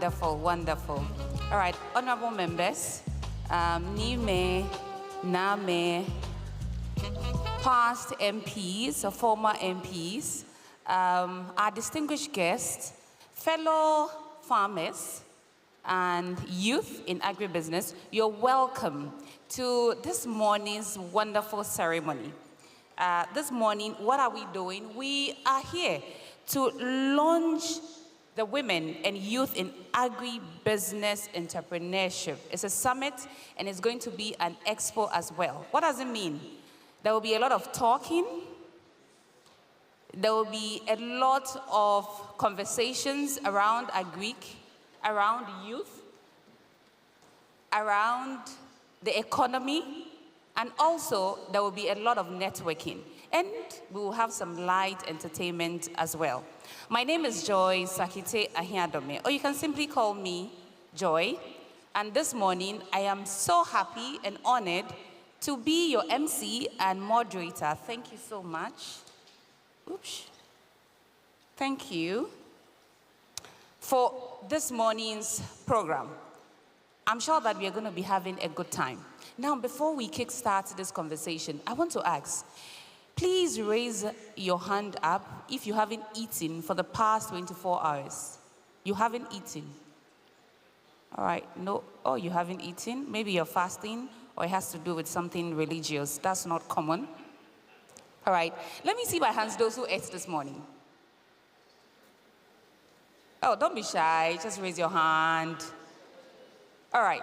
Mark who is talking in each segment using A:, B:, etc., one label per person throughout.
A: Wonderful, wonderful. All right, honorable members, Nime, Name, past MPs or former MPs, our distinguished guests, fellow farmers, and youth in agribusiness, you're welcome to this morning's wonderful ceremony. This morning, what are we doing? We are here to launch the Women and Youth in Agribusiness Entrepreneurship. It's a summit, and it's going to be an expo as well. What does it mean? There will be a lot of talking. There will be a lot of conversations around agric, around youth, around the economy, and also there will be a lot of networking. And we will have some light entertainment as well. My name is Joy Sakite Ahiadome, or you can simply call me Joy. And this morning, I am so happy and honored to be your MC and moderator. Thank you so much. Oops. Thank you for this morning's program. I'm sure that we are going to be having a good time. Now, before we kickstart this conversation, I want to ask, please raise your hand up if you haven't eaten for the past 24 hours. You haven't eaten. All right, no, oh, you haven't eaten. Maybe you're fasting, or it has to do with something religious. That's not common. All right, let me see by hands those who ate this morning. Oh, don't be shy, just raise your hand. All right,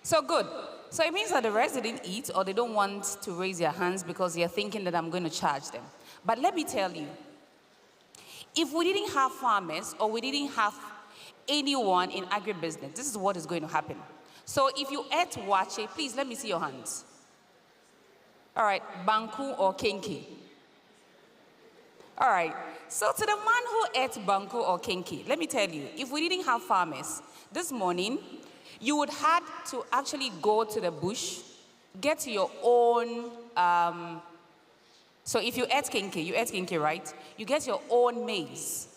A: so good. So it means that the rest didn't eat, or they don't want to raise their hands because they're thinking that I'm going to charge them. But let me tell you, if we didn't have farmers, or we didn't have anyone in agribusiness, this is what is going to happen. So if you ate wache, please let me see your hands. All right, banku or kenke. All right, so to the man who ate banku or kenke, let me tell you, if we didn't have farmers, this morning, you would have to actually go to the bush, get your own, so if you ate kenke, right? You get your own maize.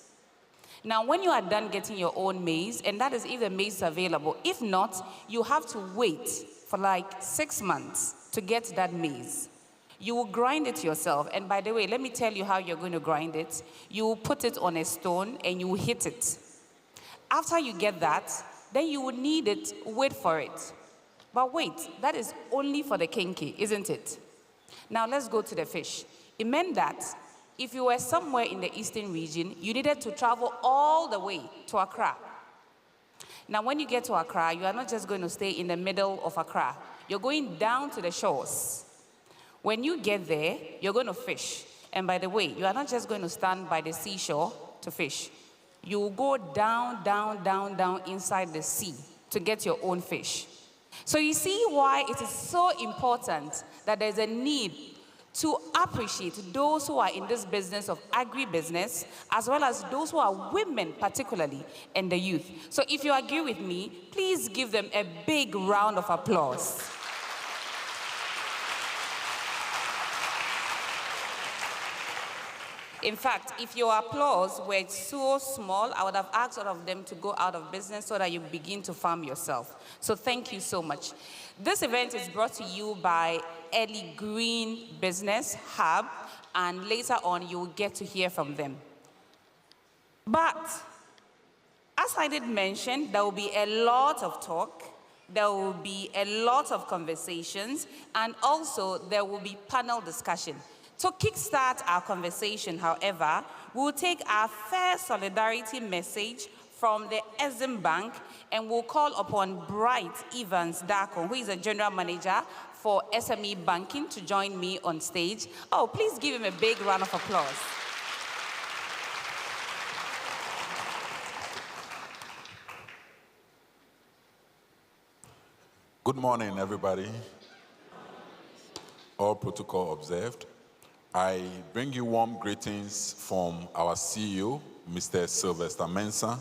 A: Now, when you are done getting your own maize, and that is if the maize is available, if not, you have to wait for like 6 months to get that maize. You will grind it yourself, and by the way, let me tell you how you're going to grind it. You will put it on a stone, and you will hit it. After you get that, then you would need it, wait for it. But wait, that is only for the kenke, isn't it? Now let's go to the fish. It meant that if you were somewhere in the eastern region, you needed to travel all the way to Accra. Now when you get to Accra, you are not just going to stay in the middle of Accra. You're going down to the shores. When you get there, you're going to fish. And by the way, you are not just going to stand by the seashore to fish. You will go down, down, down, down inside the sea to get your own fish. So you see why it is so important that there's a need to appreciate those who are in this business of agribusiness, as well as those who are women particularly, and the youth. So if you agree with me, please give them a big round of applause. In fact, if your applause were so small, I would have asked all of them to go out of business so that you begin to farm yourself. So thank you so much. This event is brought to you by Early Green Business Hub, and later on you will get to hear from them. But as I did mention, there will be a lot of talk, there will be a lot of conversations, and also there will be panel discussion. To kickstart our conversation, however, we'll take our fair solidarity message from the Exim Bank, and we'll call upon Bright Evans Darko, who is a general manager for SME banking, to join me on stage. Oh, please give him a big round of applause.
B: Good morning, everybody. All protocol observed. I bring you warm greetings from our CEO, Mr. Sylvester Mensah,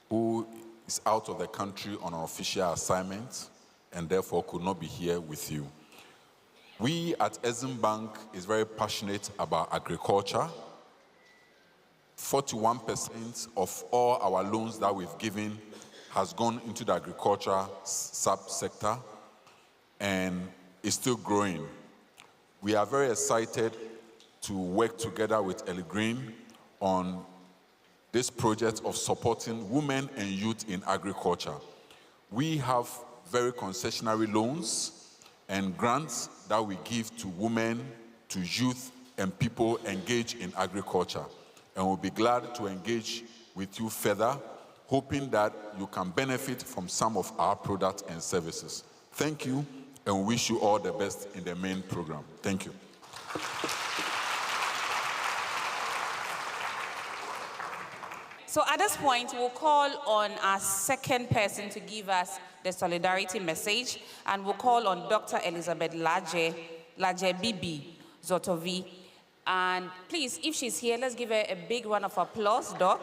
B: who is out of the country on an official assignment and therefore could not be here with you. We at Exim Bank is very passionate about agriculture. 41% of all our loans that we've given has gone into the agriculture sub-sector and is still growing. We are very excited to work together with Ellie Green on this project of supporting women and youth in agriculture. We have very concessionary loans and grants that we give to women, to youth, and people engaged in agriculture. And we'll be glad to engage with you further, hoping that you can benefit from some of our products and services. Thank you, and we wish you all the best in the main program. Thank you.
A: So at this point, we'll call on our second person to give us the solidarity message, and we'll call on Dr. Elizabeth Laje Bibi Zotovi. And please, if she's here, let's give her a big round of applause, Doc.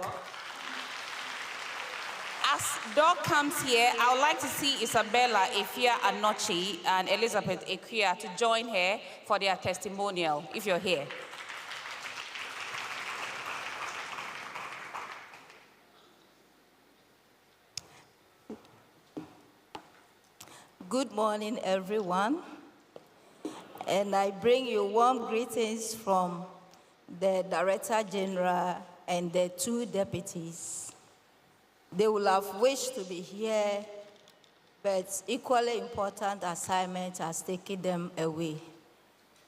A: As Doc comes here, I would like to see Isabella Efia Anochi and Elizabeth Equia to join her for their testimonial, if you're here.
C: Good morning, everyone. And I bring you warm greetings from the Director General and the two deputies. They will have wished to be here, but equally important assignment has taken them away.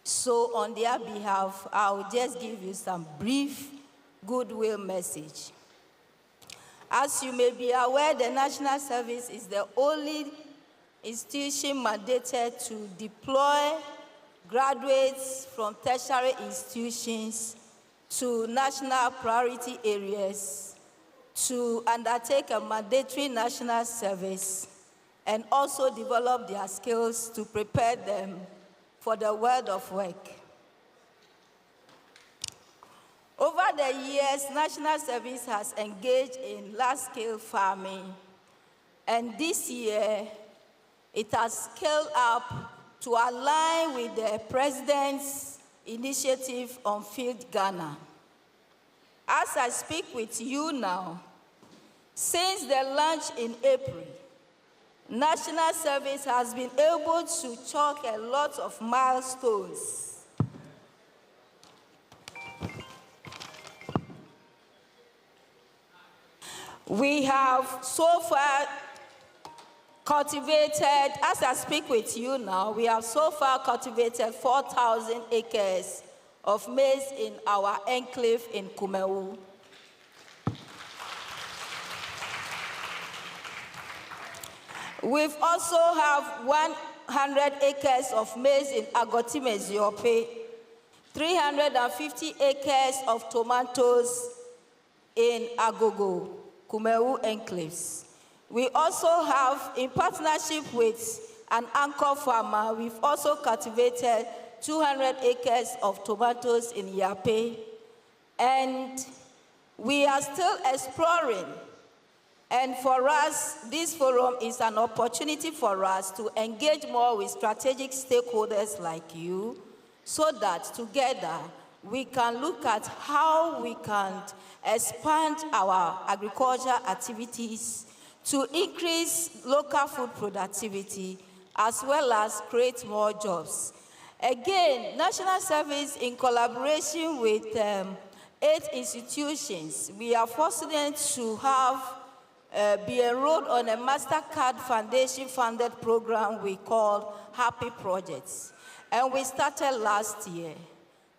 C: So on their behalf, I'll just give you some brief goodwill message. As you may be aware, the National Service is the only institution mandated to deploy graduates from tertiary institutions to national priority areas to undertake a mandatory national service and also develop their skills to prepare them for the world of work. Over the years, National Service has engaged in large-scale farming, and this year, it has scaled up to align with the President's initiative on Field Ghana. As I speak with you now, since the launch in April, National Service has been able to chalk a lot of milestones. We have so far cultivated, as I speak with you now, we have so far cultivated 4,000 acres of maize in our enclave in Kumewu. We've also have 100 acres of maize in Agotime Ziope, 350 acres of tomatoes in Agogo, Kumewu enclaves. We also have, in partnership with an anchor farmer, we've also cultivated 200 acres of tomatoes in Yape. And we are still exploring. And for us, this forum is an opportunity for us to engage more with strategic stakeholders like you, so that together we can look at how we can expand our agriculture activities to increase local food productivity, as well as create more jobs. Again, National Service, in collaboration with 8 institutions, we are fortunate to have be enrolled on a MasterCard Foundation-funded program we call Happy Projects. And we started last year.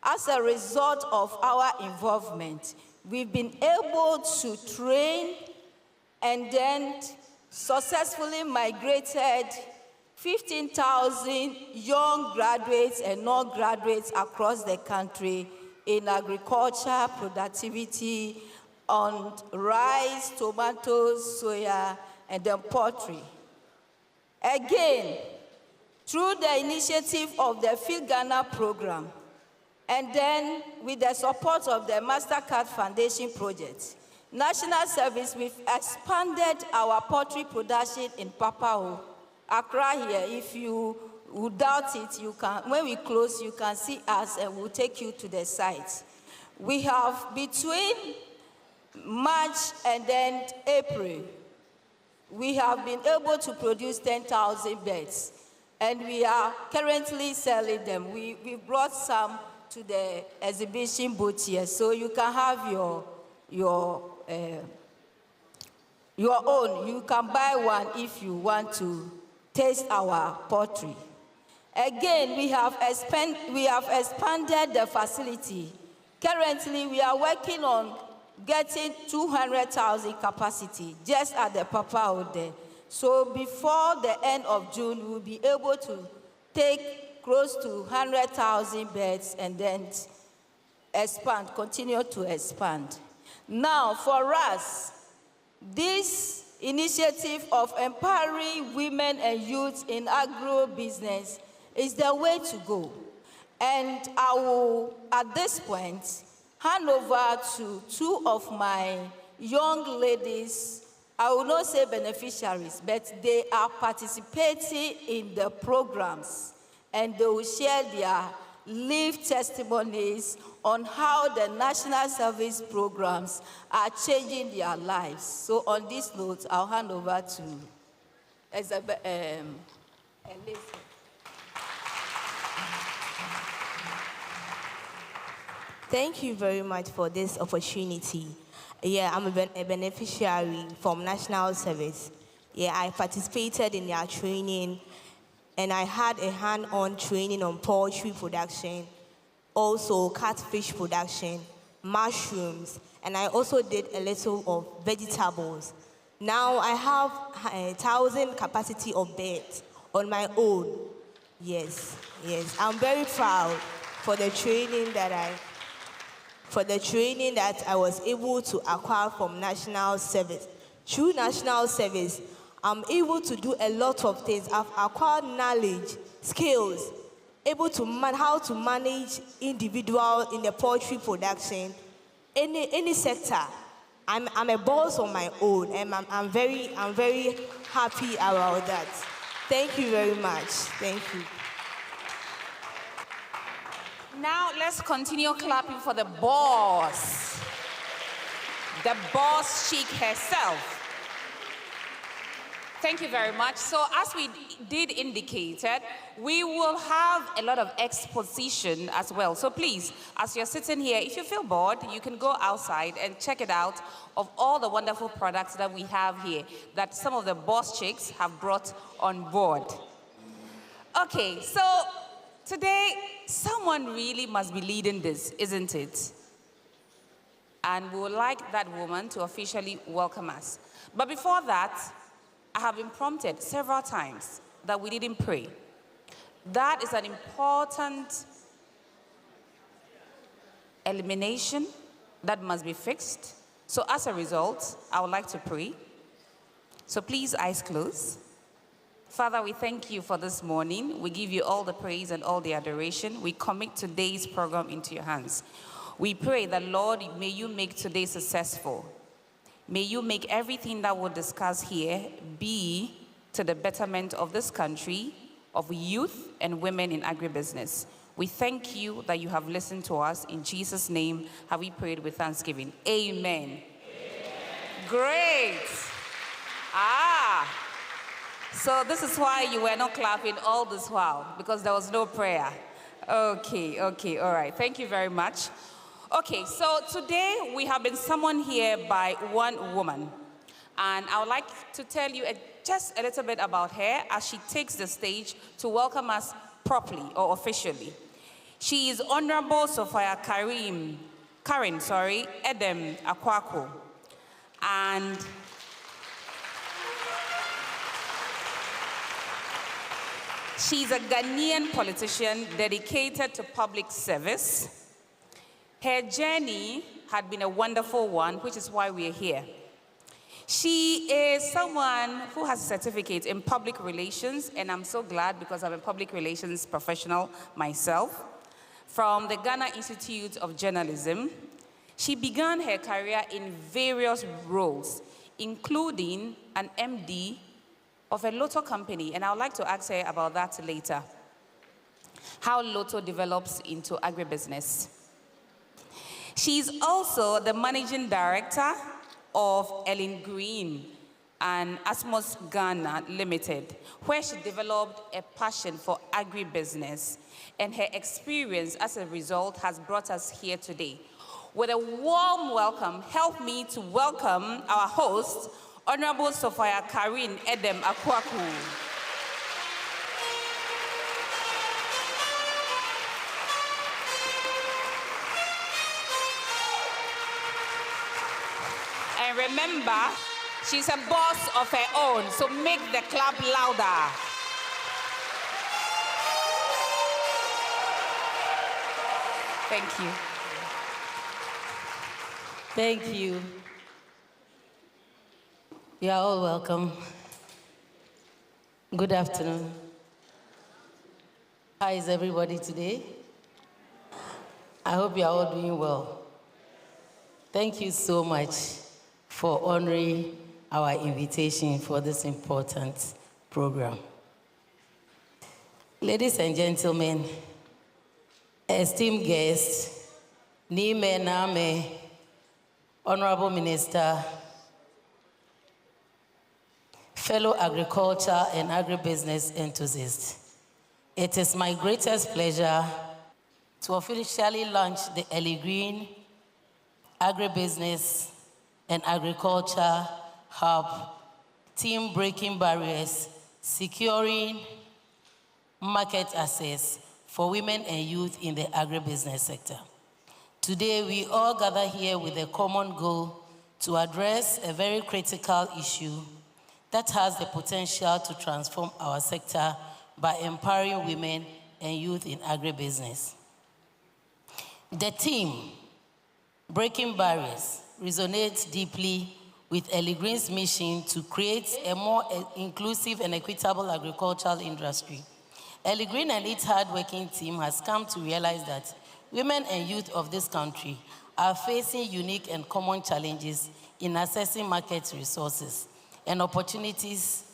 C: As a result of our involvement, we've been able to train and then successfully migrated 15,000 young graduates and non-graduates across the country in agriculture, productivity, on rice, tomatoes, soya, and then poultry. Again, through the initiative of the Field Ghana program, and then with the support of the MasterCard Foundation project, National Service, we've expanded our poultry production in Papao, Accra here. If you would doubt it, you can, when we close, you can see us and we'll take you to the site. We have between March and then April, we have been able to produce 10,000 beds, and we are currently selling them. We brought some to the exhibition booth here, so you can have your own. You can buy one if you want to taste our poultry. Again, we have expanded the facility. Currently, we are working on getting 200,000 capacity just at the Papa out there. So before the end of June, we will be able to take close to 100,000 beds and then expand, continue to expand. Now, for us, this initiative of empowering women and youth in agro-business is the way to go. And I will, at this point, hand over to two of my young ladies. I will not say beneficiaries, but they are participating in the programs, and they will share their lived testimonies on how the national service programs are changing their lives. So on this note, I'll hand over to Elizabeth.
D: Thank you very much for this opportunity. Yeah, I'm a beneficiary from National Service. Yeah, I participated in their training, and I had a hand-on training on poultry production, also catfish production, mushrooms, and I also did a little of vegetables. Now I have 1,000 capacity of beds on my own. Yes, I'm very proud for the training that I was able to acquire from National Service. Through National Service, I'm able to do a lot of things. I've acquired knowledge, skills, able to how to manage individual in the poultry production, any sector. I'm a boss on my own, and I'm very happy about that. Thank you very much. Thank you.
A: Now let's continue clapping for the boss chick herself. Thank you very much. So as we did indicate, we will have a lot of exposition as well. So please, as you're sitting here, if you feel bored, you can go outside and check it out of all the wonderful products that we have here that some of the boss chicks have brought on board. Okay, so today, someone really must be leading this, isn't it? And we would like that woman to officially welcome us. But before that, I have been prompted several times that we didn't pray. That is an important elimination that must be fixed. So as a result, I would like to pray. So please, eyes closed. Father, we thank you for this morning. We give you all the praise and all the adoration. We commit today's program into your hands. We pray that, Lord, may you make today successful. May you make everything that we'll discuss here be to the betterment of this country, of youth and women in agribusiness. We thank you that you have listened to us. In Jesus' name, have we prayed with thanksgiving. Amen. Amen. Great. So this is why you were not clapping all this while, because there was no prayer. Okay, all right. Thank you very much. Okay, so today we have been summoned here by one woman. And I would like to tell you just a little bit about her as she takes the stage to welcome us properly or officially. She is Honorable Sophia Karen, Edem Akwako. And she's a Ghanaian politician dedicated to public service. Her journey had been a wonderful one, which is why we are here. She is someone who has a certificate in public relations, and I'm so glad because I'm a public relations professional myself, from the Ghana Institute of Journalism. She began her career in various roles, including an MD of a Lotto company, and I would like to ask her about that later. How Lotto develops into agribusiness. She's also the managing director of Ellen Green, and Atmos Ghana Limited, where she developed a passion for agribusiness, and her experience as a result has brought us here today. With a warm welcome, help me to welcome our host, Honorable Sophia Karin Edem Akwaku. And remember, she's a boss of her own, so make the clap louder. Thank you.
E: Thank you. You are all welcome. Good afternoon. How is everybody today? I hope you are all doing well. Thank you so much for honoring our invitation for this important program. Ladies and gentlemen, esteemed guests, Nime Name, Honorable Minister, fellow agriculture and agribusiness enthusiasts, it is my greatest pleasure to officially launch the Ellie Green Agribusiness and Agriculture Hub, team breaking barriers, securing market access for women and youth in the agribusiness sector. Today, we all gather here with a common goal to address a very critical issue that has the potential to transform our sector by empowering women and youth in agribusiness. The theme, Breaking Barriers, resonates deeply with Ellie Green's mission to create a more inclusive and equitable agricultural industry. Ellie Green and its hard-working team has come to realize that women and youth of this country are facing unique and common challenges in accessing market resources and opportunities.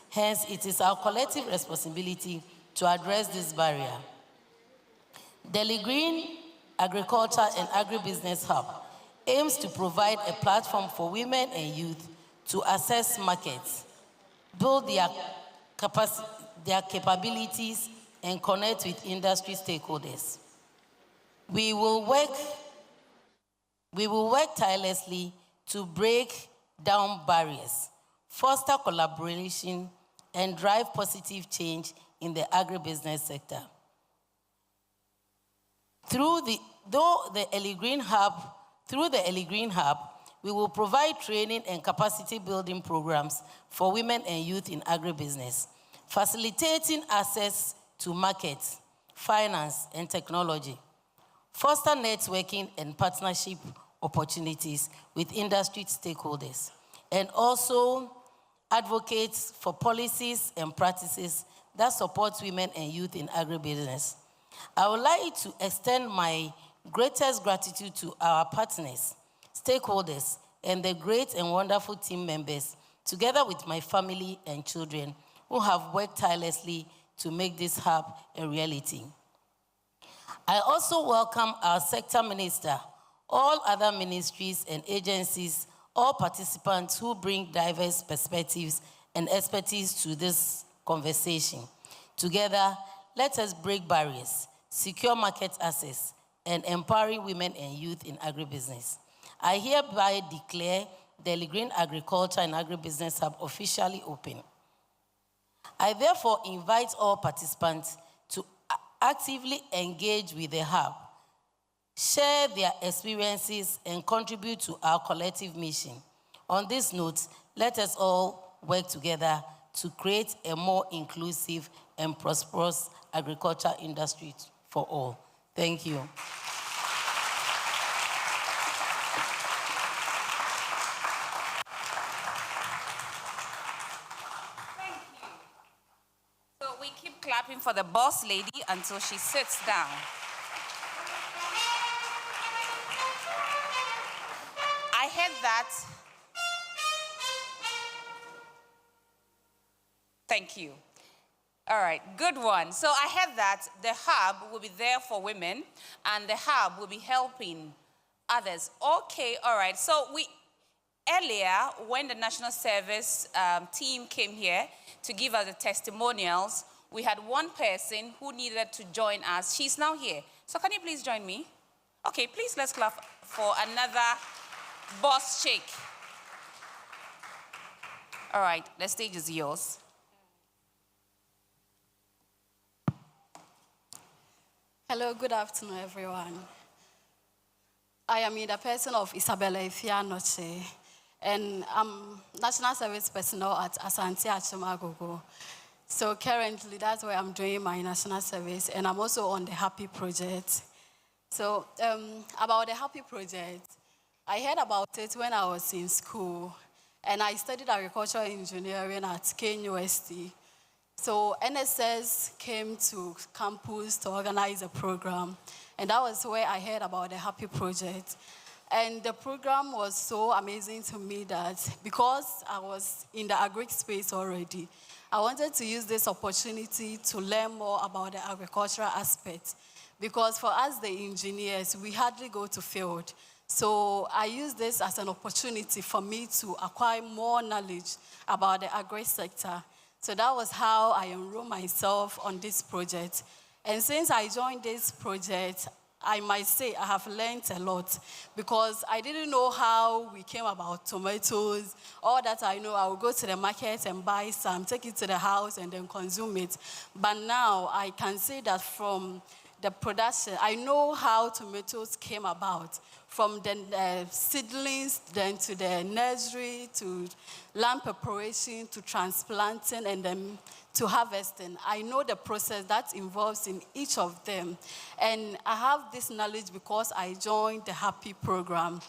E: Hence, it is our collective responsibility to address this barrier. The Ellie Green Agriculture and Agribusiness Hub aims to provide a platform for women and youth to access markets, build their capabilities, and connect with industry stakeholders. We will work tirelessly to break down barriers, foster collaboration, and drive positive change in the agribusiness sector. Through the Ellie Green Hub, we will provide training and capacity building programs for women and youth in agribusiness, facilitating access to markets, finance, and technology, foster networking and partnership opportunities with industry stakeholders, and also advocate for policies and practices that support women and youth in agribusiness. I would like to extend my greatest gratitude to our partners, stakeholders, and the great and wonderful team members, together with my family and children, who have worked tirelessly to make this hub a reality. I also welcome our sector minister, all other ministries and agencies, all participants who bring diverse perspectives and expertise to this conversation. Together, let us break barriers, secure market access, and empowering women and youth in agribusiness. I hereby declare the Ellie Green Agriculture and Agribusiness Hub officially open. I therefore invite all participants to actively engage with the hub, share their experiences, and contribute to our collective mission. On this note, let us all work together to create a more inclusive and prosperous agriculture industry for all. Thank you.
A: So we keep clapping for the boss lady until she sits down. I heard that. Thank you. All right, good one. So I heard that the hub will be there for women and the hub will be helping others. Okay, all right. So earlier, when the National Service team came here to give us the testimonials, we had one person who needed to join us. She's now here. So can you please join me? Okay, please let's clap for another boss chick. All right, the stage is yours.
F: Hello, good afternoon, everyone. I am in the person of Isabella Ifianoche, and I'm National Service personnel at Asante Achimagogo. So currently, that's where I'm doing my national service, and I'm also on the Happy Project. So about the Happy Project, I heard about it when I was in school, and I studied agricultural engineering at KNUST. So NSS came to campus to organize a program, and that was where I heard about the Happy Project. And the program was so amazing to me that because I was in the agric space already, I wanted to use this opportunity to learn more about the agricultural aspect. Because for us, the engineers, we hardly go to field. So I used this as an opportunity for me to acquire more knowledge about the agri sector. So that was how I enrolled myself on this project. And since I joined this project, I might say I have learned a lot because I didn't know how we came about tomatoes. All that I know, I will go to the market and buy some, take it to the house and then consume it. But now I can say that from the production, I know how tomatoes came about, from the seedlings, then to the nursery, to land preparation, to transplanting, and then to harvesting. I know the process that involves in each of them. And I have this knowledge because I joined the Happy program.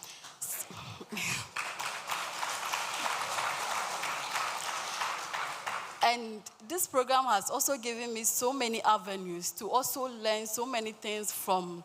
F: And this program has also given me so many avenues to also learn so many things from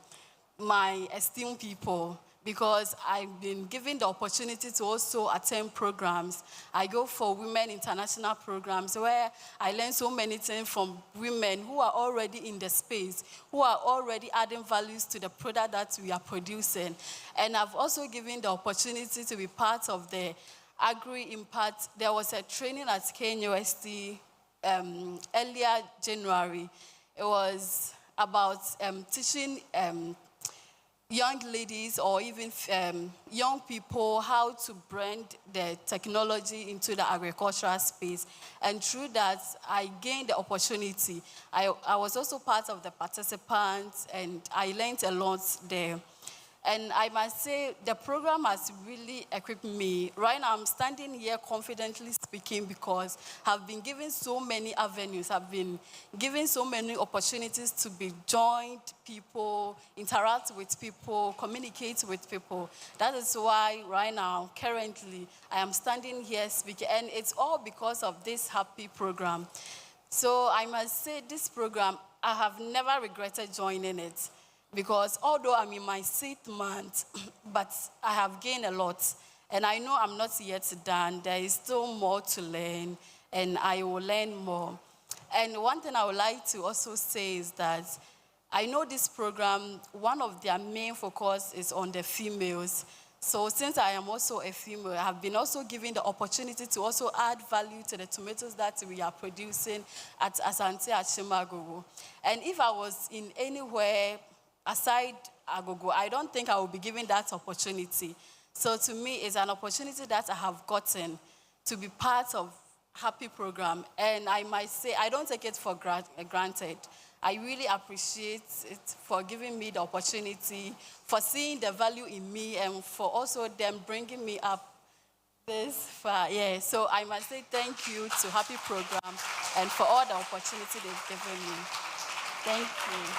F: my esteemed people, because I've been given the opportunity to also attend programs. I go for women international programs where I learn so many things from women who are already in the space, who are already adding values to the product that we are producing. And I've also given the opportunity to be part of the Agri-Impact. There was a training at KNUST earlier January. It was about teaching young ladies or even young people how to bring the technology into the agricultural space. And through that, I gained the opportunity. I was also part of the participants, and I learned a lot there. And I must say, the program has really equipped me. Right now, I'm standing here confidently speaking because I've been given so many avenues. I've been given so many opportunities to be joined people, interact with people, communicate with people. That is why right now, currently, I am standing here speaking. And it's all because of this Happy program. So I must say, this program, I have never regretted joining it. Because although I'm in my 6th month, but I have gained a lot. And I know I'm not yet done. There is still more to learn, and I will learn more. And one thing I would like to also say is that I know this program, one of their main focus is on the females. So since I am also a female, I have been also given the opportunity to also add value to the tomatoes that we are producing at Asante Achimagogo. And if I was in anywhere aside Agogo, I don't think I will be given that opportunity. So to me, it's an opportunity that I have gotten to be part of Happy program. And I might say, I don't take it for granted. I really appreciate it for giving me the opportunity, for seeing the value in me, and for also them bringing me up this far. Yeah, so I must say thank you to Happy program and for all the opportunity they've given me. Thank you.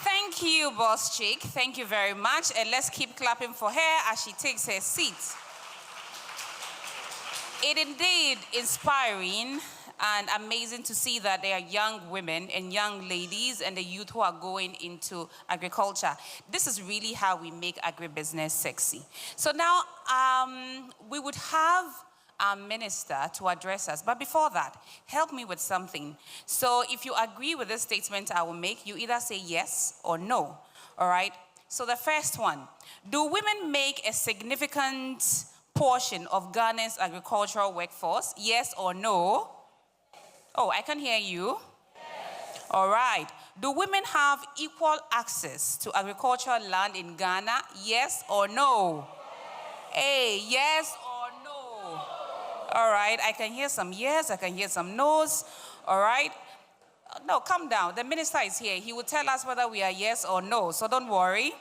A: Thank you, Boss Chick. Thank you very much. And let's keep clapping for her as she takes her seat. It indeed inspiring and amazing to see that there are young women and young ladies and the youth who are going into agriculture. This is really how we make agribusiness sexy. So now we would have our minister to address us. But before that, help me with something. So if you agree with this statement I will make, you either say yes or no. All right? So the first one, do women make a significant portion of Ghana's agricultural workforce? Yes or no? Oh, I can hear you. Yes. All right. Do women have equal access to agricultural land in Ghana? Yes or no? Yes. Hey, yes or no? All right. I can hear some yes. I can hear some no's. All right. No, calm down. The minister is here. He will tell us whether we are yes or no. So don't worry.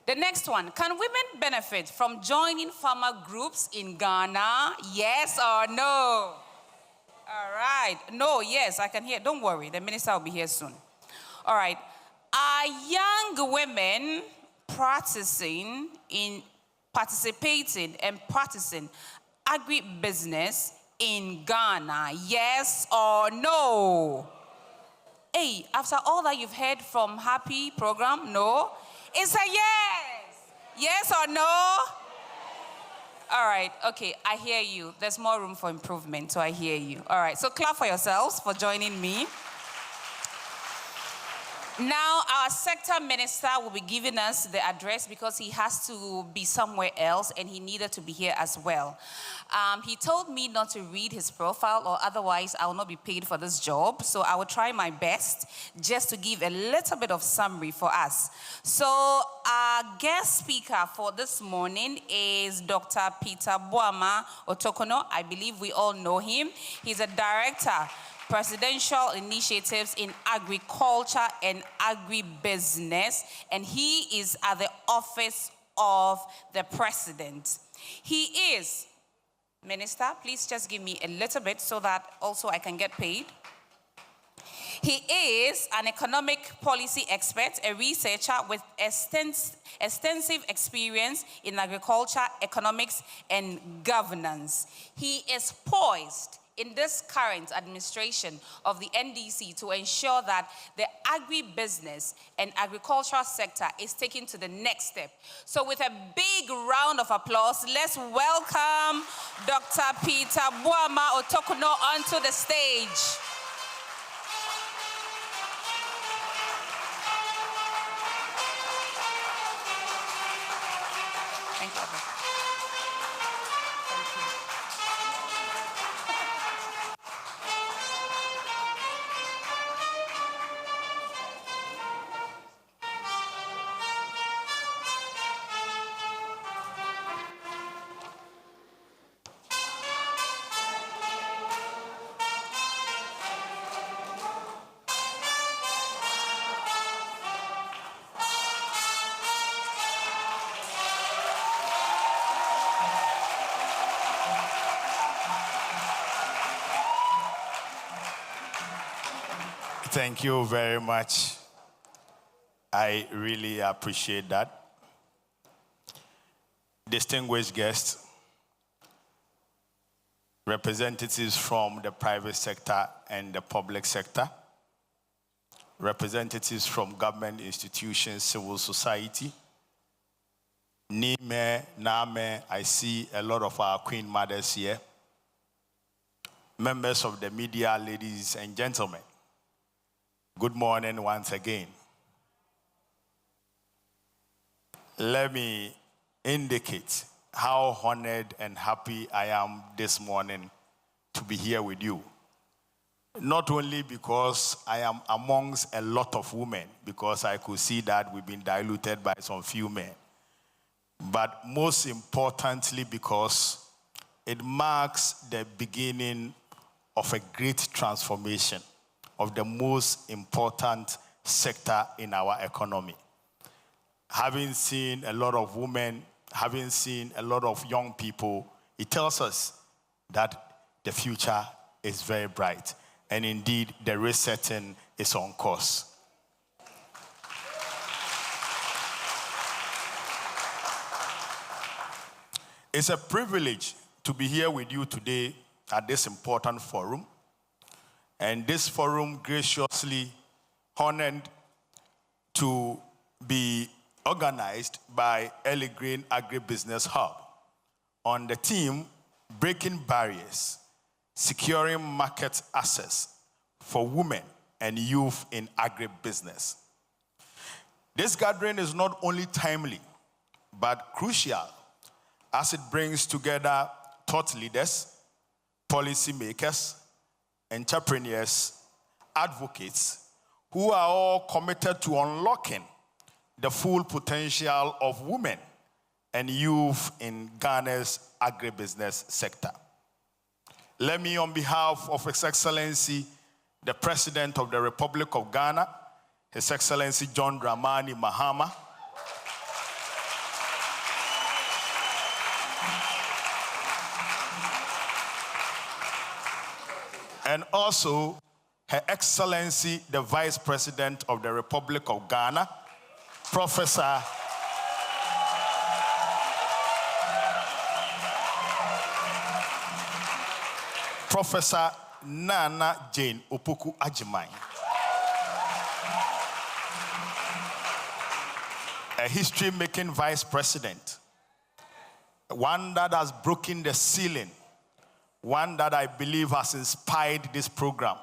A: The next one, can women benefit from joining farmer groups in Ghana? Yes or no? All right. No, yes, I can hear. Don't worry. The minister will be here soon. All right. Are young women participating and practicing agribusiness in Ghana? Yes or no? Hey, after all that you've heard from Happy program, no? It's a yes. Yes or no? All right, okay, I hear you. There's more room for improvement, so I hear you. All right, so clap for yourselves for joining me. Now, our sector minister will be giving us the address because he has to be somewhere else and he needed to be here as well. He told me not to read his profile or otherwise I will not be paid for this job. So I will try my best just to give a little bit of summary for us. So our guest speaker for this morning is Dr. Peter Boama Otokono. I believe we all know him. He's a director, Presidential Initiatives in Agriculture and Agribusiness, and he is at the office of the President. He is, Minister, please just give me a little bit so that also I can get paid. He is an economic policy expert, a researcher with extensive experience in agriculture, economics, and governance. He is poised in this current administration of the NDC to ensure that the agribusiness and agricultural sector is taken to the next step. So with a big round of applause, let's welcome Dr. Peter Boama Otokono onto the stage. Thank you.
G: Thank you very much. I really appreciate that. Distinguished guests, representatives from the private sector and the public sector, representatives from government institutions, civil society, Nime, Name, I see a lot of our queen mothers here, members of the media, ladies and gentlemen. Good morning once again. Let me indicate how honored and happy I am this morning to be here with you. Not only because I am amongst a lot of women, because I could see that we've been diluted by some few men, but most importantly because it marks the beginning of a great transformation of the most important sector in our economy. Having seen a lot of women, having seen a lot of young people, it tells us that the future is very bright. And indeed, the resetting is on course. It's a privilege to be here with you today at this important forum. And this forum graciously honored to be organized by Early Green Agribusiness Hub on the theme, Breaking Barriers, Securing Market Access for Women and Youth in Agribusiness. This gathering is not only timely, but crucial as it brings together thought leaders, policy makers, entrepreneurs, advocates, who are all committed to unlocking the full potential of women and youth in Ghana's agribusiness sector. Let me, on behalf of His Excellency, the President of the Republic of Ghana, His Excellency John Dramani Mahama, and also Her Excellency, the Vice President of the Republic of Ghana, Professor Nana Jane Opoku Agyeman, a history-making Vice President, one that has broken the ceiling, one that I believe has inspired this program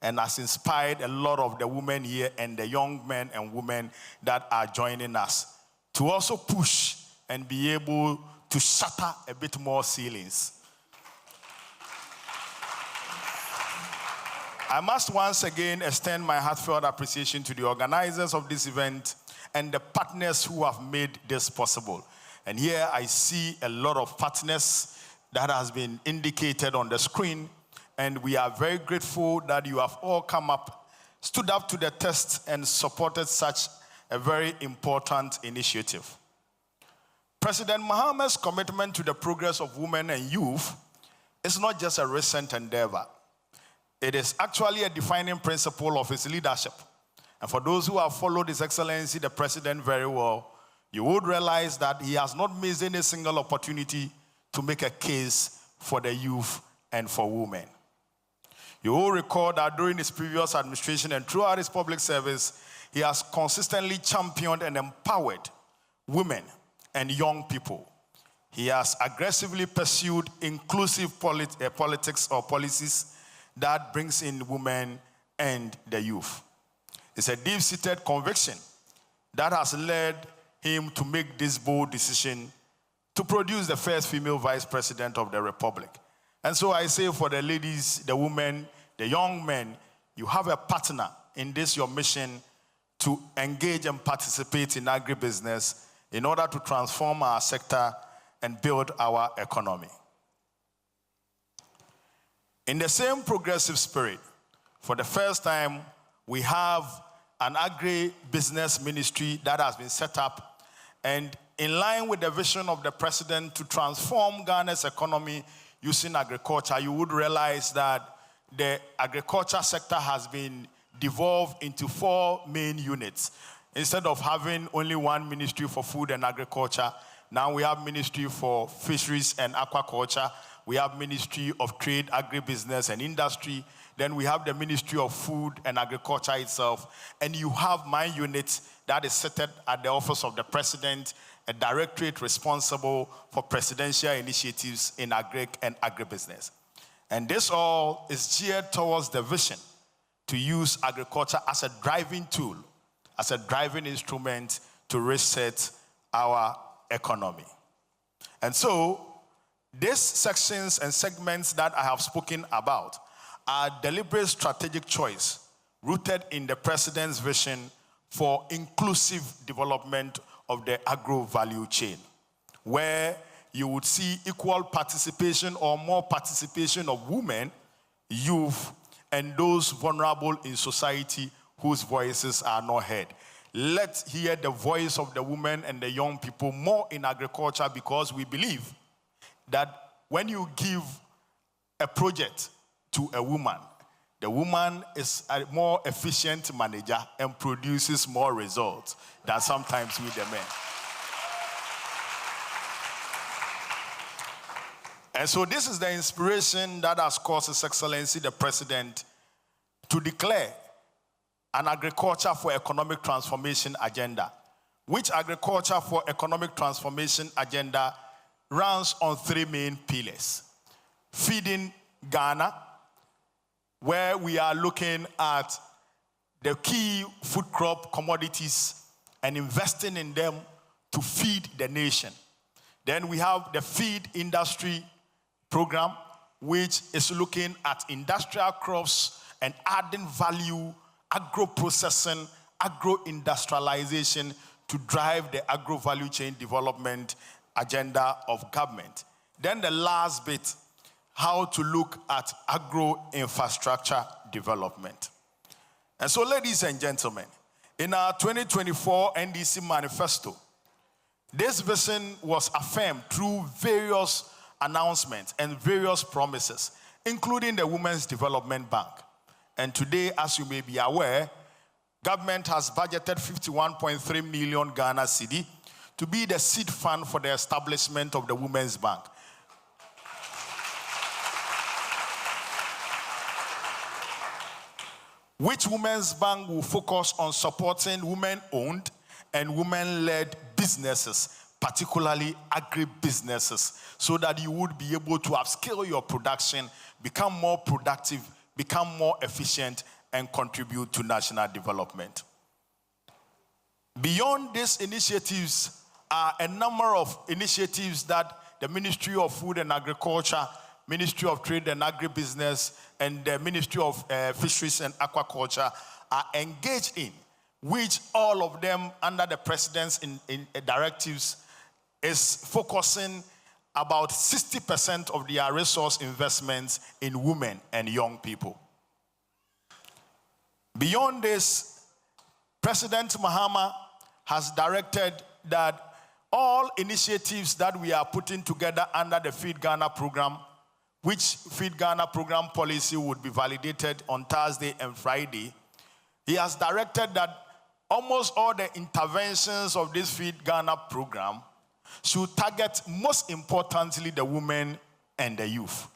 G: and has inspired a lot of the women here and the young men and women that are joining us to also push and be able to shatter a bit more ceilings. I must once again extend my heartfelt appreciation to the organizers of this event and the partners who have made this possible. And here I see a lot of partners that has been indicated on the screen, and we are very grateful that you have all come up, stood up to the test, and supported such a very important initiative. President Mahama's commitment to the progress of women and youth is not just a recent endeavor. It is actually a defining principle of his leadership. And for those who have followed His Excellency, the President, very well, you would realize that he has not missed any single opportunity to make a case for the youth and for women. You will recall that during his previous administration and throughout his public service, he has consistently championed and empowered women and young people. He has aggressively pursued inclusive politics or policies that brings in women and the youth. It's a deep-seated conviction that has led him to make this bold decision to produce the first female vice president of the Republic. And so I say, for the ladies, the women, the young men, you have a partner in this, your mission, to engage and participate in agribusiness in order to transform our sector and build our economy. In the same progressive spirit, for the first time, we have an agribusiness ministry that has been set up, and in line with the vision of the president to transform Ghana's economy using agriculture, you would realize that the agriculture sector has been devolved into 4 main units. Instead of having only one ministry for food and agriculture, now we have Ministry for Fisheries and Aquaculture, we have Ministry of Trade, Agribusiness and Industry, then we have the Ministry of Food and Agriculture itself, and you have my unit that is seated at the Office of the President, a directorate responsible for presidential initiatives in agri and agribusiness. And this all is geared towards the vision to use agriculture as a driving tool, as a driving instrument to reset our economy. And so, these sections and segments that I have spoken about are deliberate strategic choice rooted in the president's vision for inclusive development of the agro-value chain, where you would see equal participation or more participation of women, youth, and those vulnerable in society whose voices are not heard. Let's hear the voice of the women and the young people more in agriculture, because we believe that when you give a project to a woman, the woman is a more efficient manager and produces more results than sometimes with the men. And so this is the inspiration that has caused His Excellency the President to declare an agriculture for economic transformation agenda, which agriculture for economic transformation agenda runs on 3 main pillars. Feeding Ghana, where we are looking at the key food crop commodities and investing in them to feed the nation. Then we have the feed industry program, which is looking at industrial crops and adding value, agro-processing, agro-industrialization to drive the agro-value chain development agenda of government. Then the last bit, how to look at agro-infrastructure development. And so, ladies and gentlemen, in our 2024 NDC manifesto, this vision was affirmed through various announcements and various promises, including the Women's Development Bank. And today, as you may be aware, government has budgeted 51.3 million Ghana cedi to be the seed fund for the establishment of the Women's Bank. Which Women's Bank will focus on supporting women-owned and women-led businesses, particularly agribusinesses, so that you would be able to upscale your production, become more productive, become more efficient, and contribute to national development. Beyond these initiatives are a number of initiatives that the Ministry of Food and Agriculture, Ministry of Trade and Agribusiness, and the Ministry of Fisheries and Aquaculture are engaged in, which all of them under the president's directives is focusing about 60% of their resource investments in women and young people. Beyond this, President Mahama has directed that all initiatives that we are putting together under the Feed Ghana program, which Feed Ghana program policy would be validated on Thursday and Friday, he has directed that almost all the interventions of this Feed Ghana program should target, most importantly, the women and the youth.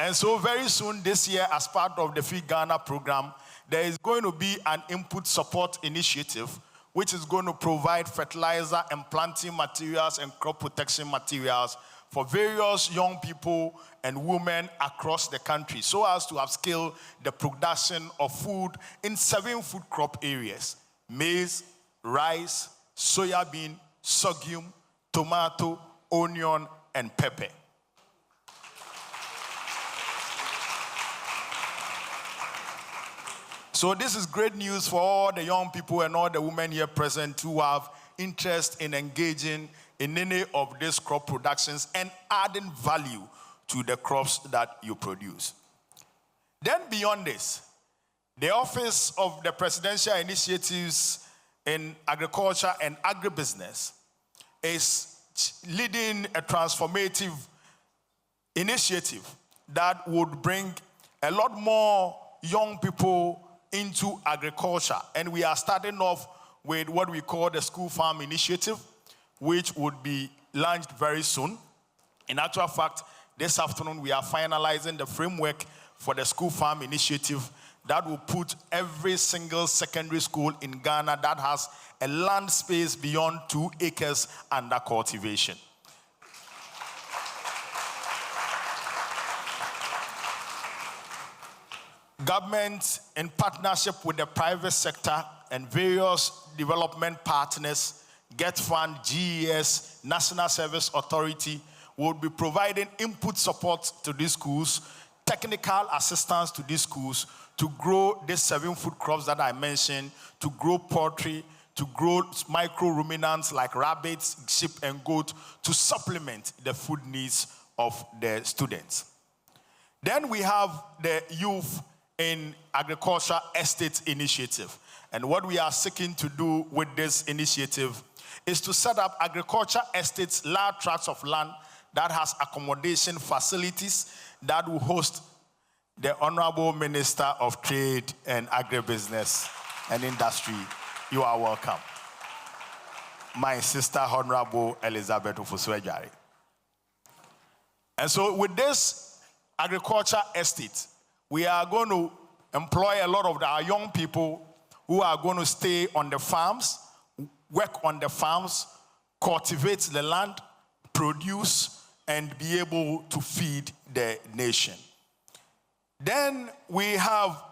G: And so very soon this year, as part of the Feed Ghana program, there is going to be an input support initiative which is going to provide fertilizer and planting materials and crop protection materials for various young people and women across the country, so as to upscale the production of food in 7 food crop areas: maize, rice, soya bean, sorghum, tomato, onion, and pepper. So this is great news for all the young people and all the women here present who have interest in engaging in any of these crop productions and adding value to the crops that you produce. Then beyond this, the Office of the Presidential Initiatives in Agriculture and Agribusiness is leading a transformative initiative that would bring a lot more young people into agriculture. And we are starting off with what we call the School Farm Initiative, which would be launched very soon. In actual fact, this afternoon we are finalizing the framework for the School Farm Initiative that will put every single secondary school in Ghana that has a land space beyond 2 acres under cultivation. Government, in partnership with the private sector and various development partners, Get Fund, GES, National Service Authority, will be providing input support to these schools, technical assistance to these schools to grow these 7 food crops that I mentioned, to grow poultry, to grow micro ruminants like rabbits, sheep, and goat, to supplement the food needs of the students. Then we have the Youth in Agriculture Estate Initiative. And what we are seeking to do with this initiative is to set up agriculture estates, large tracts of land that has accommodation facilities that will host the Honorable Minister of Trade and Agribusiness and Industry. You are welcome. My sister, Honorable Elizabeth Ufuswejari. And so with this agriculture estate, we are going to employ a lot of our young people who are going to stay on the farms, work on the farms, cultivate the land, produce, and be able to feed the nation. Then we have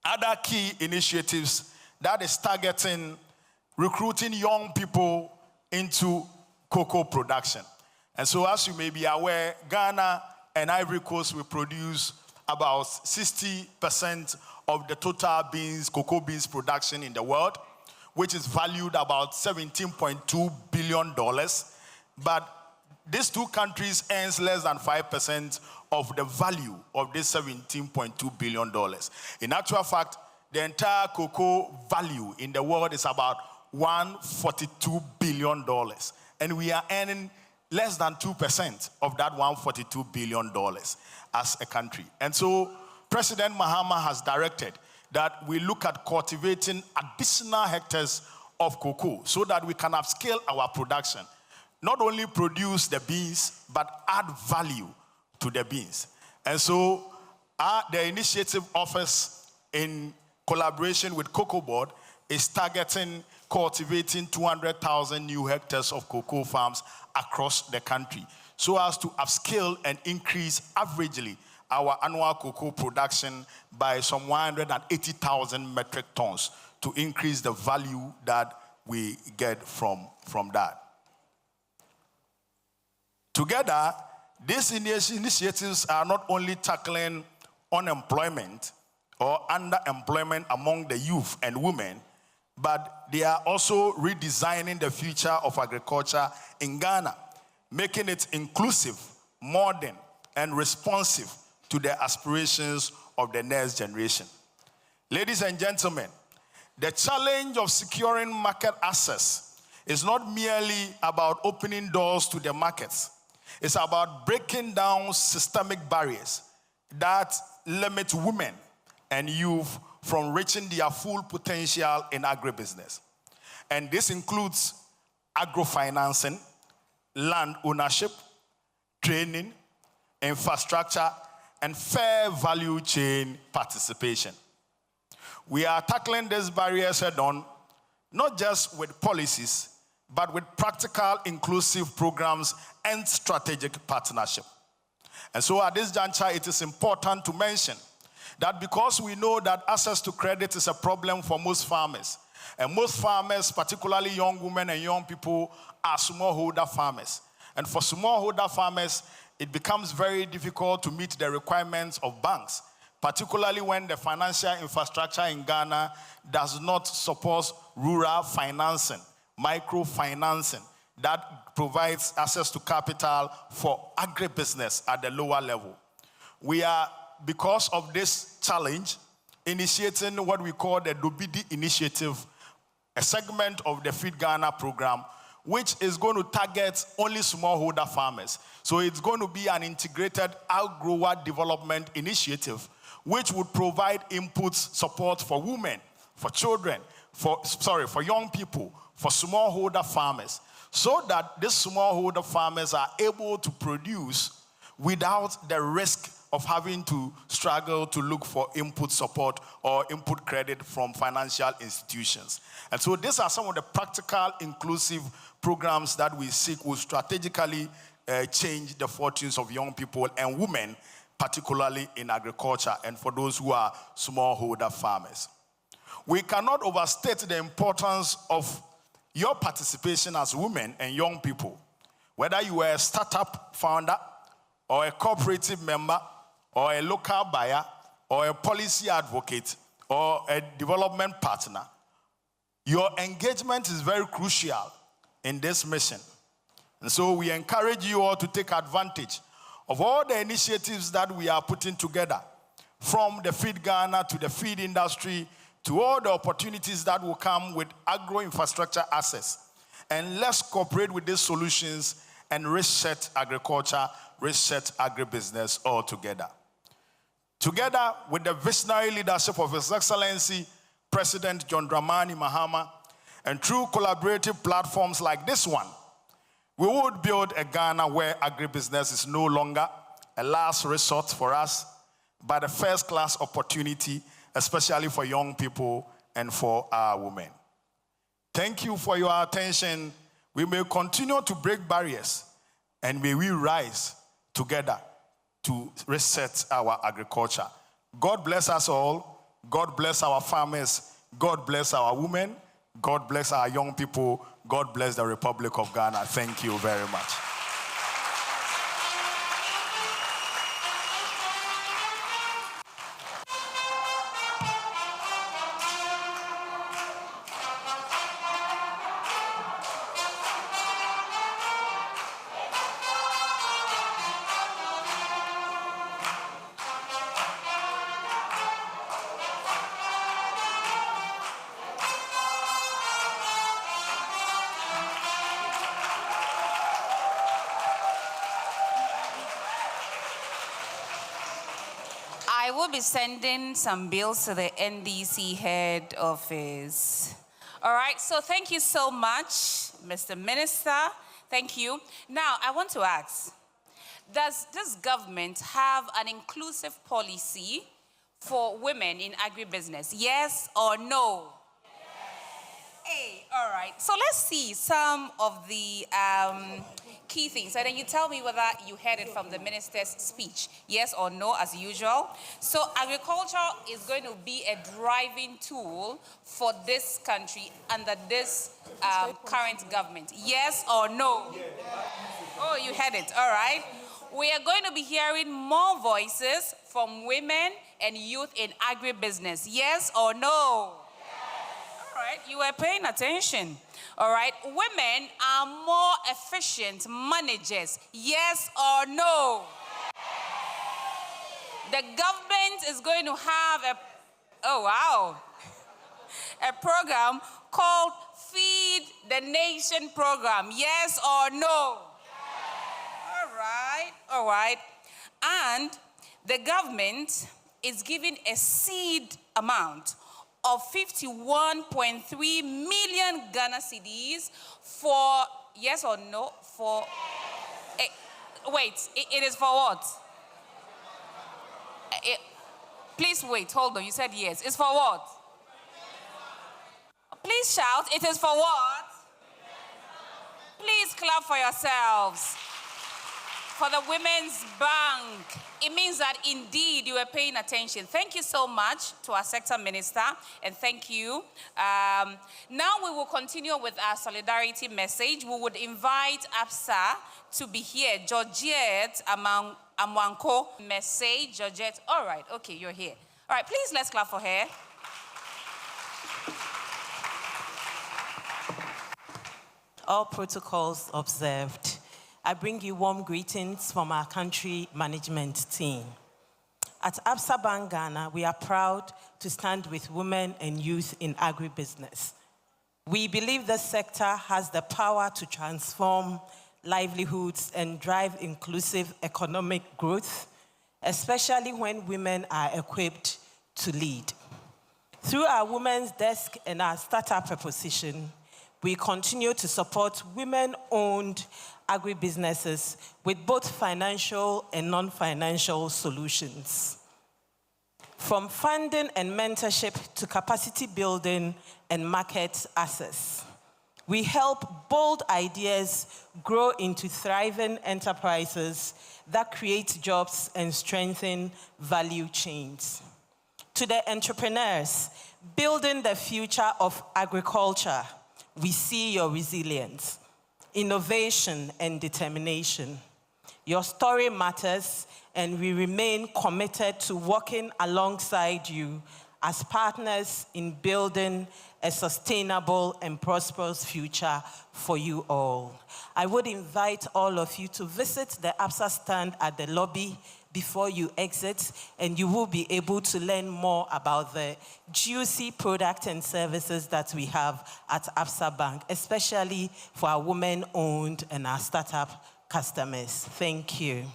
G: other key initiatives that is targeting recruiting young people into cocoa production. And so as you may be aware, Ghana and Ivory Coast will produce about 60% of the total cocoa beans production in the world, which is valued about $17.2 billion. But these two countries earns less than 5% of the value of this $17.2 billion. In actual fact, the entire cocoa value in the world is about $142 billion. And we are earning less than 2% of that $142 billion as a country. And so President Mahama has directed that we look at cultivating additional hectares of cocoa so that we can upscale our production. Not only produce the beans, but add value to the beans. And so the initiative office, in collaboration with Cocoa Board, is targeting cultivating 200,000 new hectares of cocoa farms across the country so as to upscale and increase averagely our annual cocoa production by some 180,000 metric tons to increase the value that we get from that. Together, these initiatives are not only tackling unemployment or underemployment among the youth and women, but they are also redesigning the future of agriculture in Ghana, making it inclusive, modern, and responsive to the aspirations of the next generation. Ladies and gentlemen, the challenge of securing market access is not merely about opening doors to the markets. It's about breaking down systemic barriers that limit women and youth from reaching their full potential in agribusiness. And this includes agrofinancing, land ownership, training, infrastructure, and fair value chain participation. We are tackling these barriers head on, not just with policies, but with practical, inclusive programs and strategic partnership. And so at this juncture, it is important to mention that because we know that access to credit is a problem for most farmers, and most farmers, particularly young women and young people, are smallholder farmers. And for smallholder farmers, it becomes very difficult to meet the requirements of banks, particularly when the financial infrastructure in Ghana does not support rural financing, microfinancing, that provides access to capital for agribusiness at the lower level. We are, because of this challenge, initiating what we call the Dobidi Initiative, a segment of the Feed Ghana program, which is going to target only smallholder farmers. So it's going to be an integrated outgrower development initiative, which would provide inputs, support for women, for children, for young people, for smallholder farmers, so that these smallholder farmers are able to produce without the risk of having to struggle to look for input support or input credit from financial institutions. And so these are some of the practical, inclusive programs that we seek will strategically change the fortunes of young people and women, particularly in agriculture and for those who are smallholder farmers. We cannot overstate the importance of your participation as women and young people, whether you are a startup founder or a cooperative member or a local buyer or a policy advocate or a development partner. Your engagement is very crucial in this mission. And so we encourage you all to take advantage of all the initiatives that we are putting together, from the Feed Ghana to the feed industry to all the opportunities that will come with agro-infrastructure access. And let's cooperate with these solutions and reset agriculture, reset agribusiness all together. Together with the visionary leadership of His Excellency President John Dramani Mahama, and through collaborative platforms like this one, we would build a Ghana where agribusiness is no longer a last resort for us, but a first-class opportunity, especially for young people and for our women. Thank you for your attention. We may continue to break barriers, and may we rise together to reset our agriculture. God bless us all. God bless our farmers. God bless our women. God bless our young people. God bless the Republic of Ghana. Thank you very much.
A: I will be sending some bills to the NDC head office. All right, so thank you so much, Mr. Minister. Thank you. Now, I want to ask, does this government have an inclusive policy for women in agribusiness? Yes or no? Hey, all right. So let's see some of the key things. And then you tell me whether you heard it from the minister's speech. Yes or no, as usual. So agriculture is going to be a driving tool for this country under this current government. Yes or no? Oh, you heard it. All right. We are going to be hearing more voices from women and youth in agribusiness. Yes or no? All right, you were paying attention. All right, women are more efficient managers. Yes or no? The government is going to have a program called Feed the Nation program. Yes or no? All right. And the government is giving a seed amount of 51.3 million Ghana cedis for, yes or no, for, it is for what? Please wait, hold on, you said yes. It's for what? Please shout, it is for what? Please clap for yourselves. For the Women's Bank. It means that indeed you were paying attention. Thank you so much to our sector minister, and thank you. Now we will continue with our solidarity message. We would invite APSA to be here. Georgette Amwanko message. Georgette, all right, okay, you're here. All right, please let's clap for her.
H: All protocols observed. I bring you warm greetings from our country management team. At APSA Bank Ghana, we are proud to stand with women and youth in agribusiness. We believe this sector has the power to transform livelihoods and drive inclusive economic growth, especially when women are equipped to lead. Through our Women's Desk and our startup proposition, we continue to support women-owned agribusinesses with both financial and non-financial solutions. From funding and mentorship to capacity building and market access, we help bold ideas grow into thriving enterprises that create jobs and strengthen value chains. To the entrepreneurs building the future of agriculture, we see your resilience, innovation, and determination. Your story matters, and we remain committed to working alongside you as partners in building a sustainable and prosperous future for you all. I would invite all of you to visit the APSA stand at the lobby before you exit, and you will be able to learn more about the juicy products and services that we have at APSA Bank, especially for our women-owned and our startup customers. Thank you.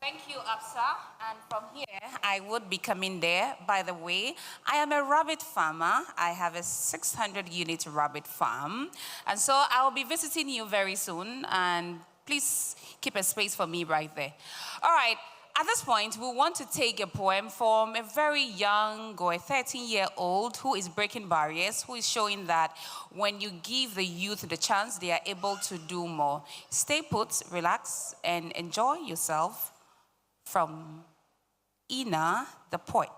A: Thank you, Absa. And from here, I would be coming there. By the way, I am a rabbit farmer. I have a 600-unit rabbit farm. And so I will be visiting you very soon. And please keep a space for me right there. All right. At this point, we want to take a poem from a very young or a 13-year-old who is breaking barriers, who is showing that when you give the youth the chance, they are able to do more. Stay put, relax, and enjoy yourself from Ina, the poet.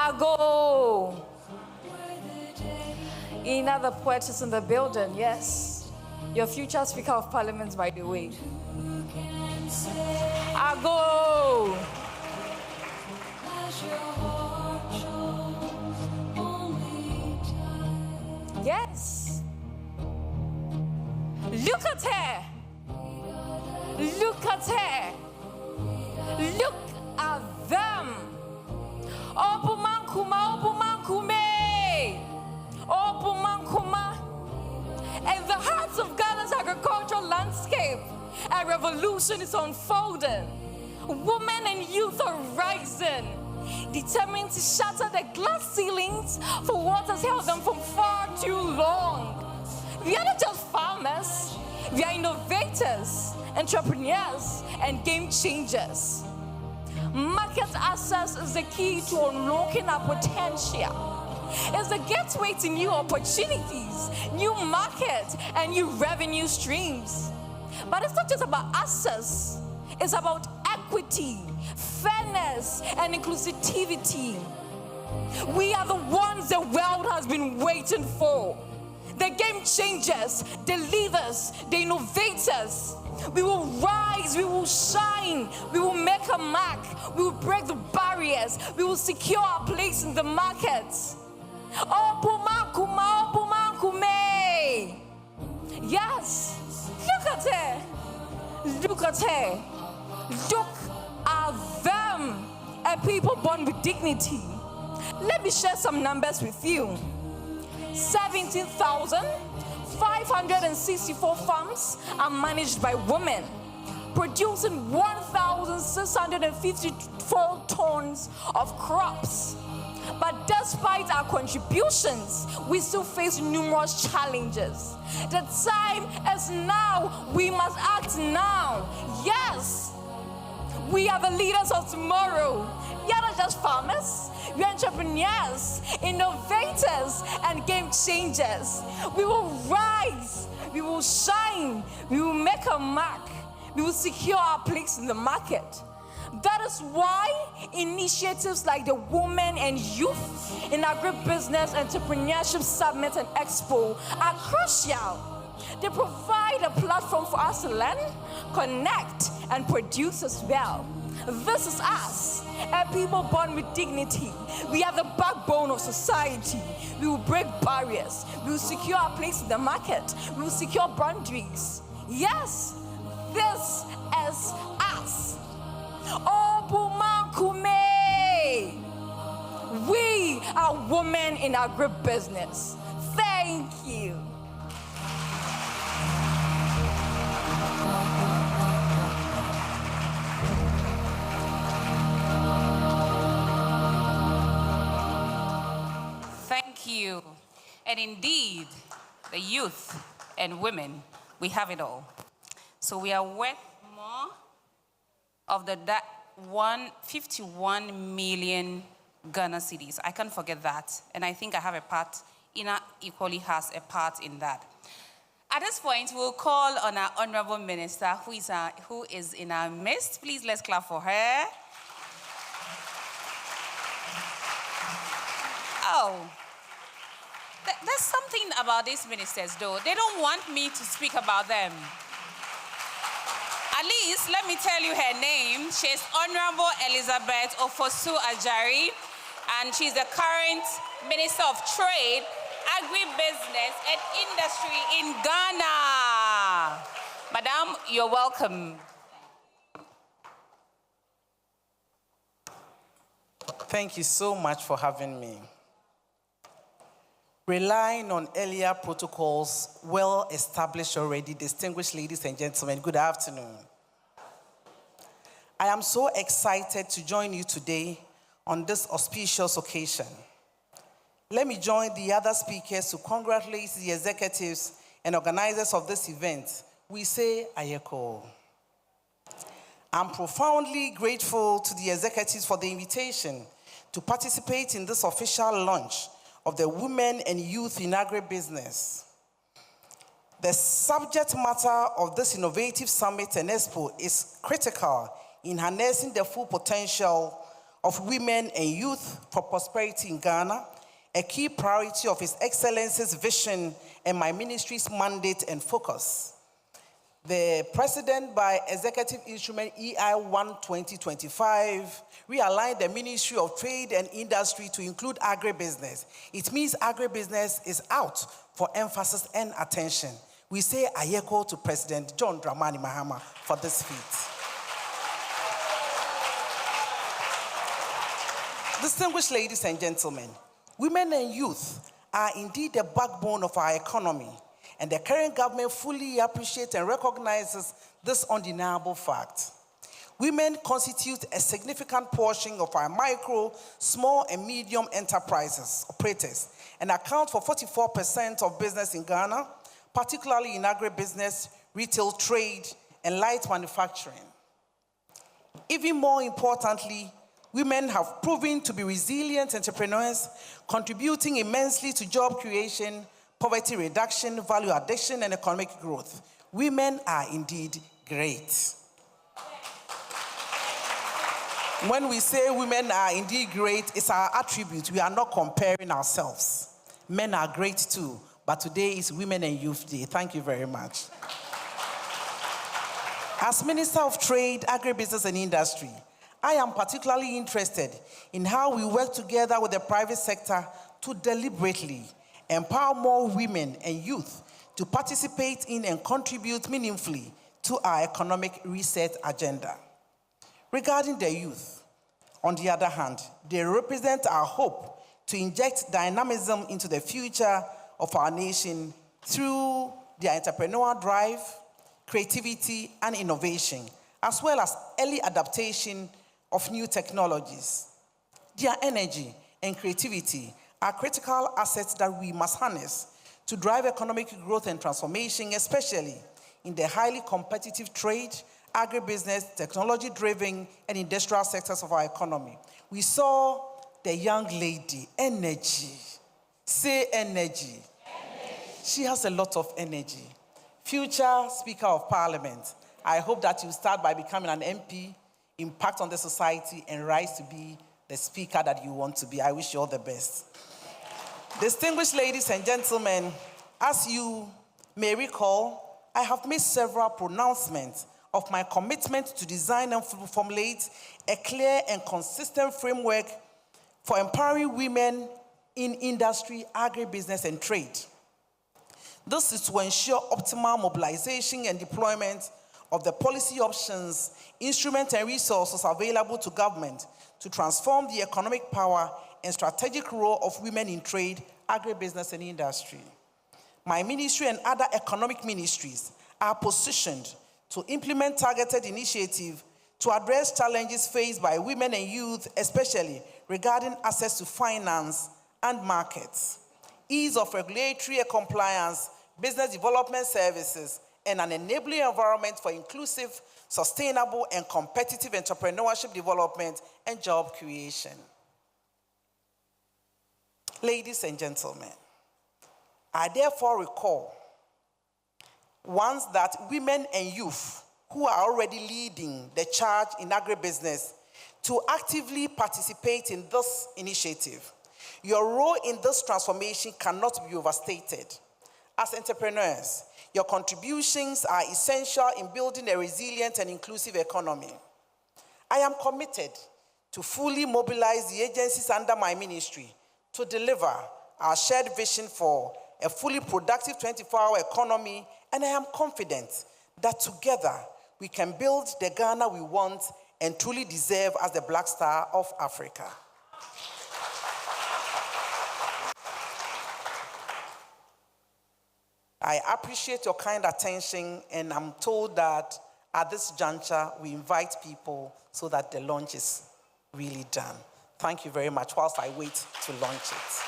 C: Ago. Ina, the poet, is in the building, yes. Your future Speaker of Parliament, by the way. Ago. Yes. Look at her. Look at her. Look at them. Opumankuma, Opumankume. Opumankuma. In the hearts of Ghana's agricultural landscape, a revolution is unfolding. Women and youth are rising, determined to shatter the glass ceilings for what has held them for far too long. We are not just farmers, we are innovators, entrepreneurs, and game changers. Market access is the key to unlocking our potential. It's the gateway to new opportunities, new markets, and new revenue streams. But it's not just about access, it's about equity, fairness, and inclusivity. We are the ones the world has been waiting for. The game changers, the leaders, the innovators. We will rise, we will shine, we will make a mark, we will break the barriers, we will secure our place in the markets. Opumankuma, Opumankume. Yes, look at her. Look at her. Look at them. A people born with dignity. Let me share some numbers with you. 17,564 farms are managed by women, producing 1,654 tons of crops. But despite our contributions, we still face numerous challenges. The time is now. We must act now. Yes, we are the leaders of tomorrow. We are not just farmers. We are entrepreneurs, innovators, and game changers. We will rise. We will shine. We will make a mark. We will secure our place in the market. That is why initiatives like the Women and Youth in Agribusiness Entrepreneurship Summit and Expo are crucial. They provide a platform for us to learn, connect, and produce as well. This is us, a people born with dignity. We are the backbone of society. We will break barriers. We will secure our place in the market. We will secure boundaries. Yes, this is us. Opumankume. We are women in agribusiness. Thank you.
A: Thank you. And indeed, the youth and women, we have it all. So we are worth more of that 151 million Ghana cedis. I can't forget that. And I think I have a part, Ina equally has a part in that. At this point, we'll call on our Honorable Minister who is in our midst. Please, let's clap for her. Oh, there's something about these ministers, though. They don't want me to speak about them. At least, let me tell you her name. She's Honorable Elizabeth Ofosu Ajari, and she's the current Minister of Trade, Agribusiness and Industry in Ghana. Madam, you're welcome.
I: Thank you so much for having me. Relying on earlier protocols, well established already, distinguished ladies and gentlemen, good afternoon. I am so excited to join you today on this auspicious occasion. Let me join the other speakers to congratulate the executives and organizers of this event. We say Ayeko. I'm profoundly grateful to the executives for the invitation to participate in this official launch of the Women and Youth in Agribusiness. The subject matter of this innovative summit and expo is critical in harnessing the full potential of women and youth for prosperity in Ghana, a key priority of His Excellency's vision and my ministry's mandate and focus. The President, by Executive Instrument EI-1 2025, realigned the Ministry of Trade and Industry to include agribusiness. It means agribusiness is out for emphasis and attention. We say Ayeko to President John Dramani Mahama for this feat. Distinguished ladies and gentlemen, women and youth are indeed the backbone of our economy, and the current government fully appreciates and recognizes this undeniable fact. Women constitute a significant portion of our micro, small, and medium enterprises, operators, and account for 44% of business in Ghana, particularly in agribusiness, retail trade, and light manufacturing. Even more importantly, women have proven to be resilient entrepreneurs, contributing immensely to job creation, poverty reduction, value addition, and economic growth. Women are indeed great. When we say women are indeed great, it's our attribute. We are not comparing ourselves. Men are great too, but today is Women and Youth Day. Thank you very much. As Minister of Trade, Agribusiness and Industry, I am particularly interested in how we work together with the private sector to deliberately empower more women and youth to participate in and contribute meaningfully to our economic reset agenda. Regarding the youth, on the other hand, they represent our hope to inject dynamism into the future of our nation through their entrepreneurial drive, creativity, and innovation, as well as early adaptation of new technologies. Their energy and creativity are critical assets that we must harness to drive economic growth and transformation, especially in the highly competitive trade, agribusiness, technology-driven, and industrial sectors of our economy. We saw the young lady, energy. Say energy. She has a lot of energy. Future Speaker of Parliament, I hope that you start by becoming an MP, impact on the society, and rise to be the speaker that you want to be. I wish you all the best. Distinguished ladies and gentlemen, as you may recall, I have made several pronouncements of my commitment to design and formulate a clear and consistent framework for empowering women in industry, agribusiness, and trade. This is to ensure optimal mobilization and deployment of the policy options, instruments, and resources available to government to transform the economic power and strategic role of women in trade, agribusiness, and industry. My ministry and other economic ministries are positioned to implement targeted initiatives to address challenges faced by women and youth, especially regarding access to finance and markets, ease of regulatory compliance, business development services, and an enabling environment for inclusive, sustainable, and competitive entrepreneurship development and job creation. Ladies and gentlemen, I therefore recall once that women and youth who are already leading the charge in agribusiness to actively participate in this initiative. Your role in this transformation cannot be overstated. As entrepreneurs, your contributions are essential in building a resilient and inclusive economy. I am committed to fully mobilize the agencies under my ministry to deliver our shared vision for a fully productive 24-hour economy, and I am confident that together we can build the Ghana we want and truly deserve as the Black Star of Africa. I appreciate your kind attention, and I'm told that at this juncture, we invite people so that the launch is really done. Thank you very much whilst I wait to launch it.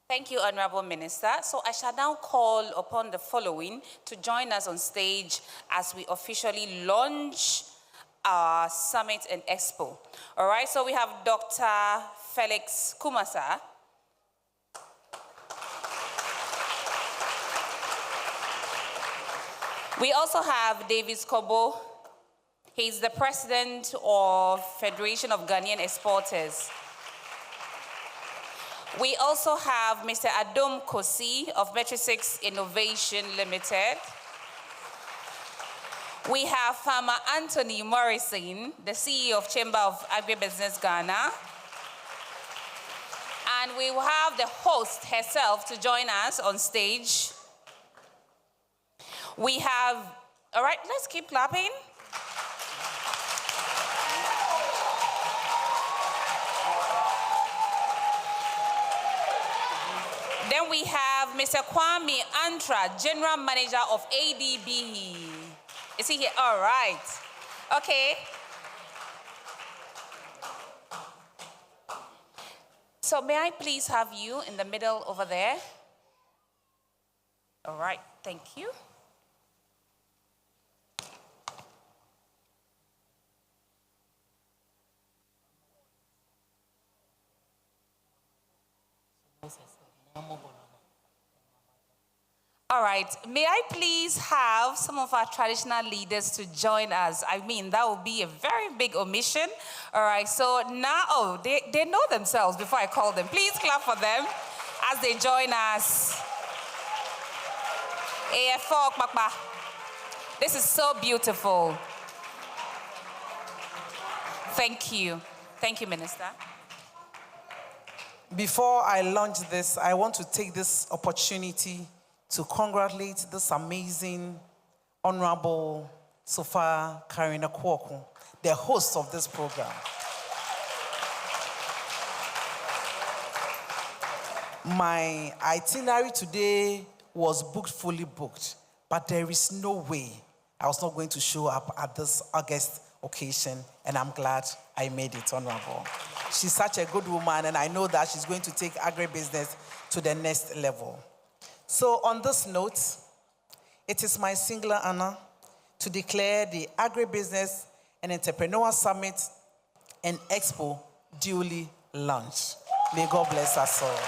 A: Thank you, Honorable Minister. So I shall now call upon the following to join us on stage as we officially launch our summit and expo. All right, so we have Dr. Felix Kumasa. We also have Davis Kobo. He's the president of Federation of Ghanaian Exporters. We also have Mr. Adom Kosi of Metrosix Innovation Limited. We have Farmer Anthony Morrison, the CEO of Chamber of Agribusiness Ghana. And we will have the host herself to join us on stage. We have, all right, let's keep clapping. Then we have Mr. Kwame Antra, General Manager of ADB. Is he here? All right. Okay. So may I please have you in the middle over there? All right, thank you. All right, may I please have some of our traditional leaders to join us? I mean, that would be a very big omission. All right, so now, oh, they know themselves before I call them. Please clap for them as they join us. This is so beautiful. Thank you. Thank you, Minister.
I: Before I launch this, I want to take this opportunity to congratulate this amazing, Honorable Sofa Karina Kwoku, the host of this program. My itinerary today was fully booked, but there is no way I was not going to show up at this August occasion, and I'm glad I made it, Honorable. She's such a good woman, and I know that she's going to take agribusiness to the next level. So on this note, it is my singular honor to declare the Agribusiness and Entrepreneur Summit and Expo duly launched. May God bless us all.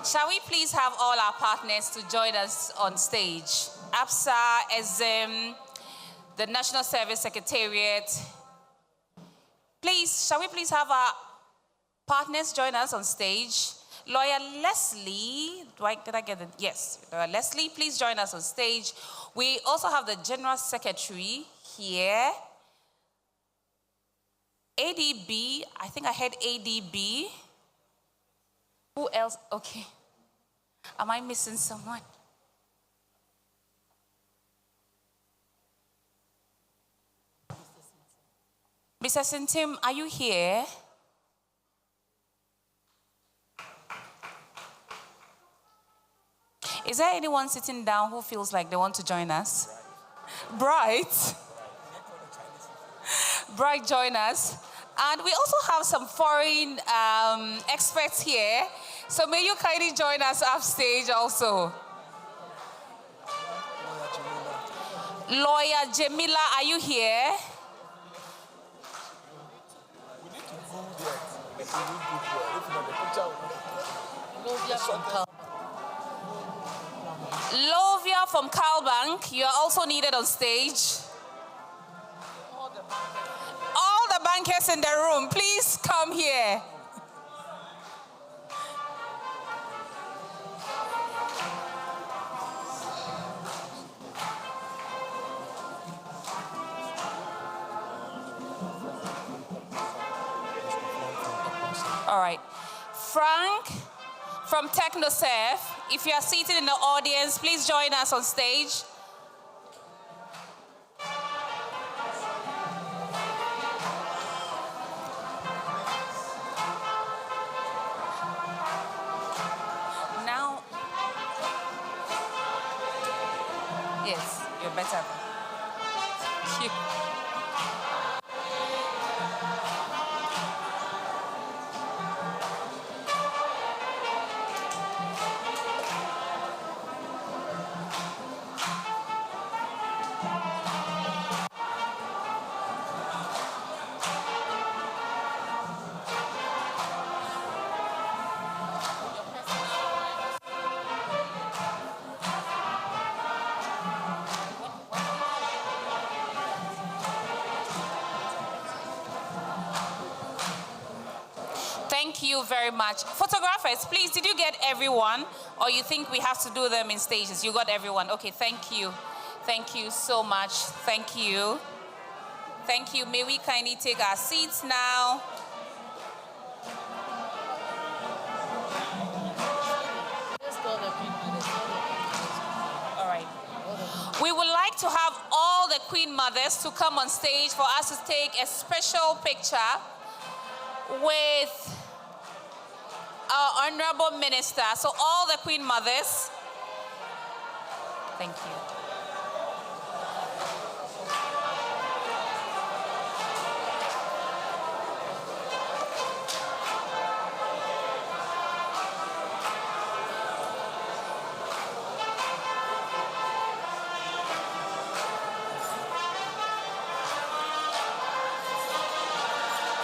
A: Shall we please have all our partners to join us on stage? APSA, ESM, the National Service Secretariat. Please, shall we please have our partners join us on stage? Lawyer Wesley, did I get it? Yes, Lawyer Wesley, please join us on stage. We also have the General Secretary here. ADB, I think I heard ADB. Who else? Okay. Am I missing someone? Mr. Sintim, are you here? Is there anyone sitting down who feels like they want to join us? Bright. Bright, join us. And we also have some foreign experts here. So may you kindly join us upstage also. Lawyer Jamila, are you here? Lovia from Calbank, you are also needed on stage. All the bankers in the room, please come here. All right. Frank from TechnoServe, if you are seated in the audience, please join us on stage. Now, yes, you're better. Thank you. Thank you very much. Photographers, please, did you get everyone? Or you think we have to do them in stages? You got everyone. Okay, thank you. Thank you so much. Thank you. Thank you. May we kindly take our seats now? All right. We would like to have all the Queen Mothers to come on stage for us to take a special picture with our Honorable Minister. So all the Queen Mothers. Thank you.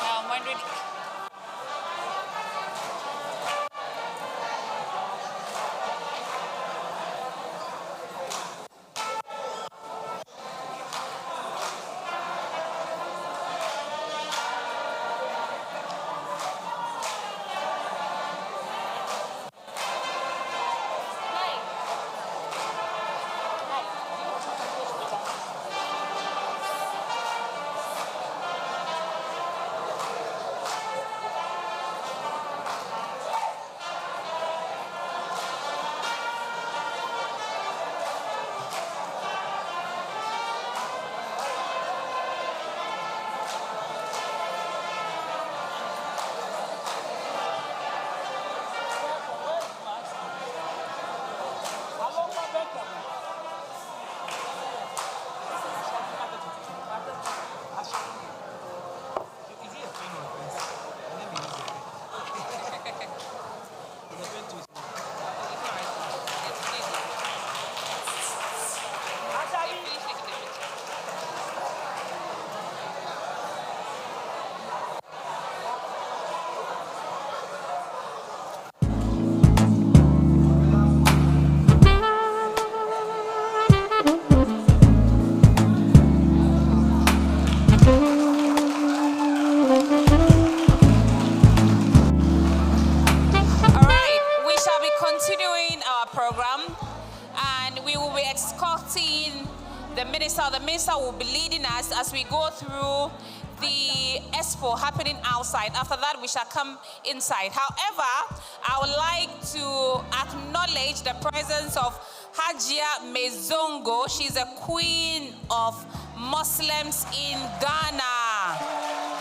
A: Now, I'm wondering. the minister will be leading us as we go through the Expo happening outside. After that, we shall come inside. However, I would like to acknowledge the presence of Hajia Mezongo. She's a queen of Muslims in Ghana.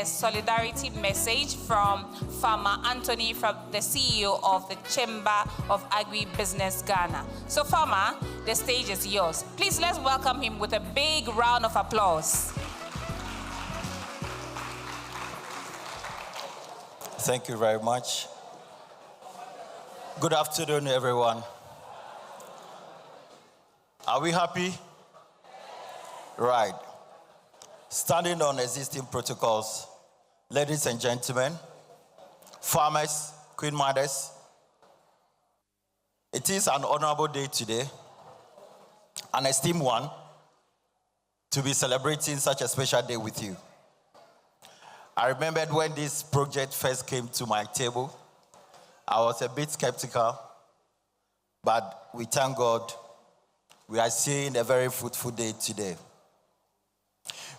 A: Solidarity message from Farmer Anthony, from the CEO of the Chamber of Agribusiness Ghana. So Farmer, the stage is yours. Please let's welcome him with a big round of applause.
J: Thank you very much. Good afternoon, everyone. Are we happy? Right. Standing on existing protocols, ladies and gentlemen, farmers, queen mothers, it is an honorable day today, an esteemed one, to be celebrating such a special day with you. I remembered when this project first came to my table, I was a bit skeptical, but we thank God we are seeing a very fruitful day today.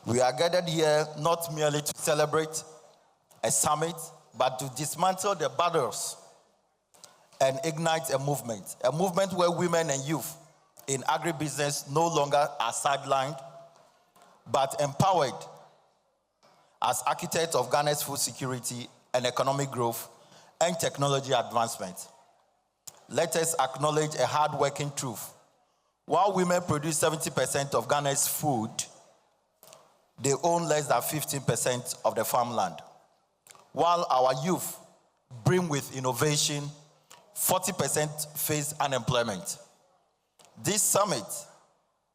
J: We are gathered here not merely to celebrate a summit, but to dismantle the barriers and ignite a movement where women and youth in agribusiness no longer are sidelined, but empowered as architects of Ghana's food security and economic growth and technology advancement. Let us acknowledge a hard-working truth. While women produce 70% of Ghana's food, they own less than 15% of the farmland. While our youth brim with innovation, 40% face unemployment. This summit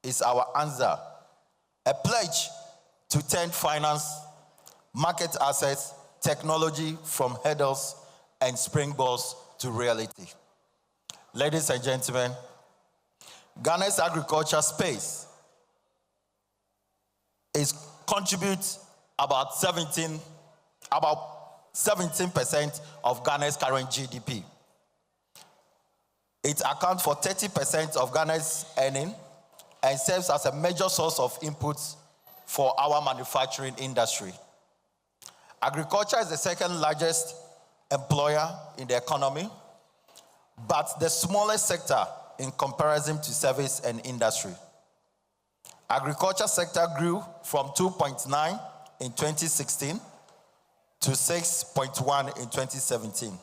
J: is our answer, a pledge to turn finance, market access, technology from hurdles and springboards to reality. Ladies and gentlemen, Ghana's agriculture space is contribute about 17% of Ghana's current GDP. It accounts for 30% of Ghana's earning and serves as a major source of inputs for our manufacturing industry. Agriculture is the second largest employer in the economy, but the smallest sector in comparison to service and industry. Agriculture sector grew from 2.9 in 2016 to 6.1 in 2017,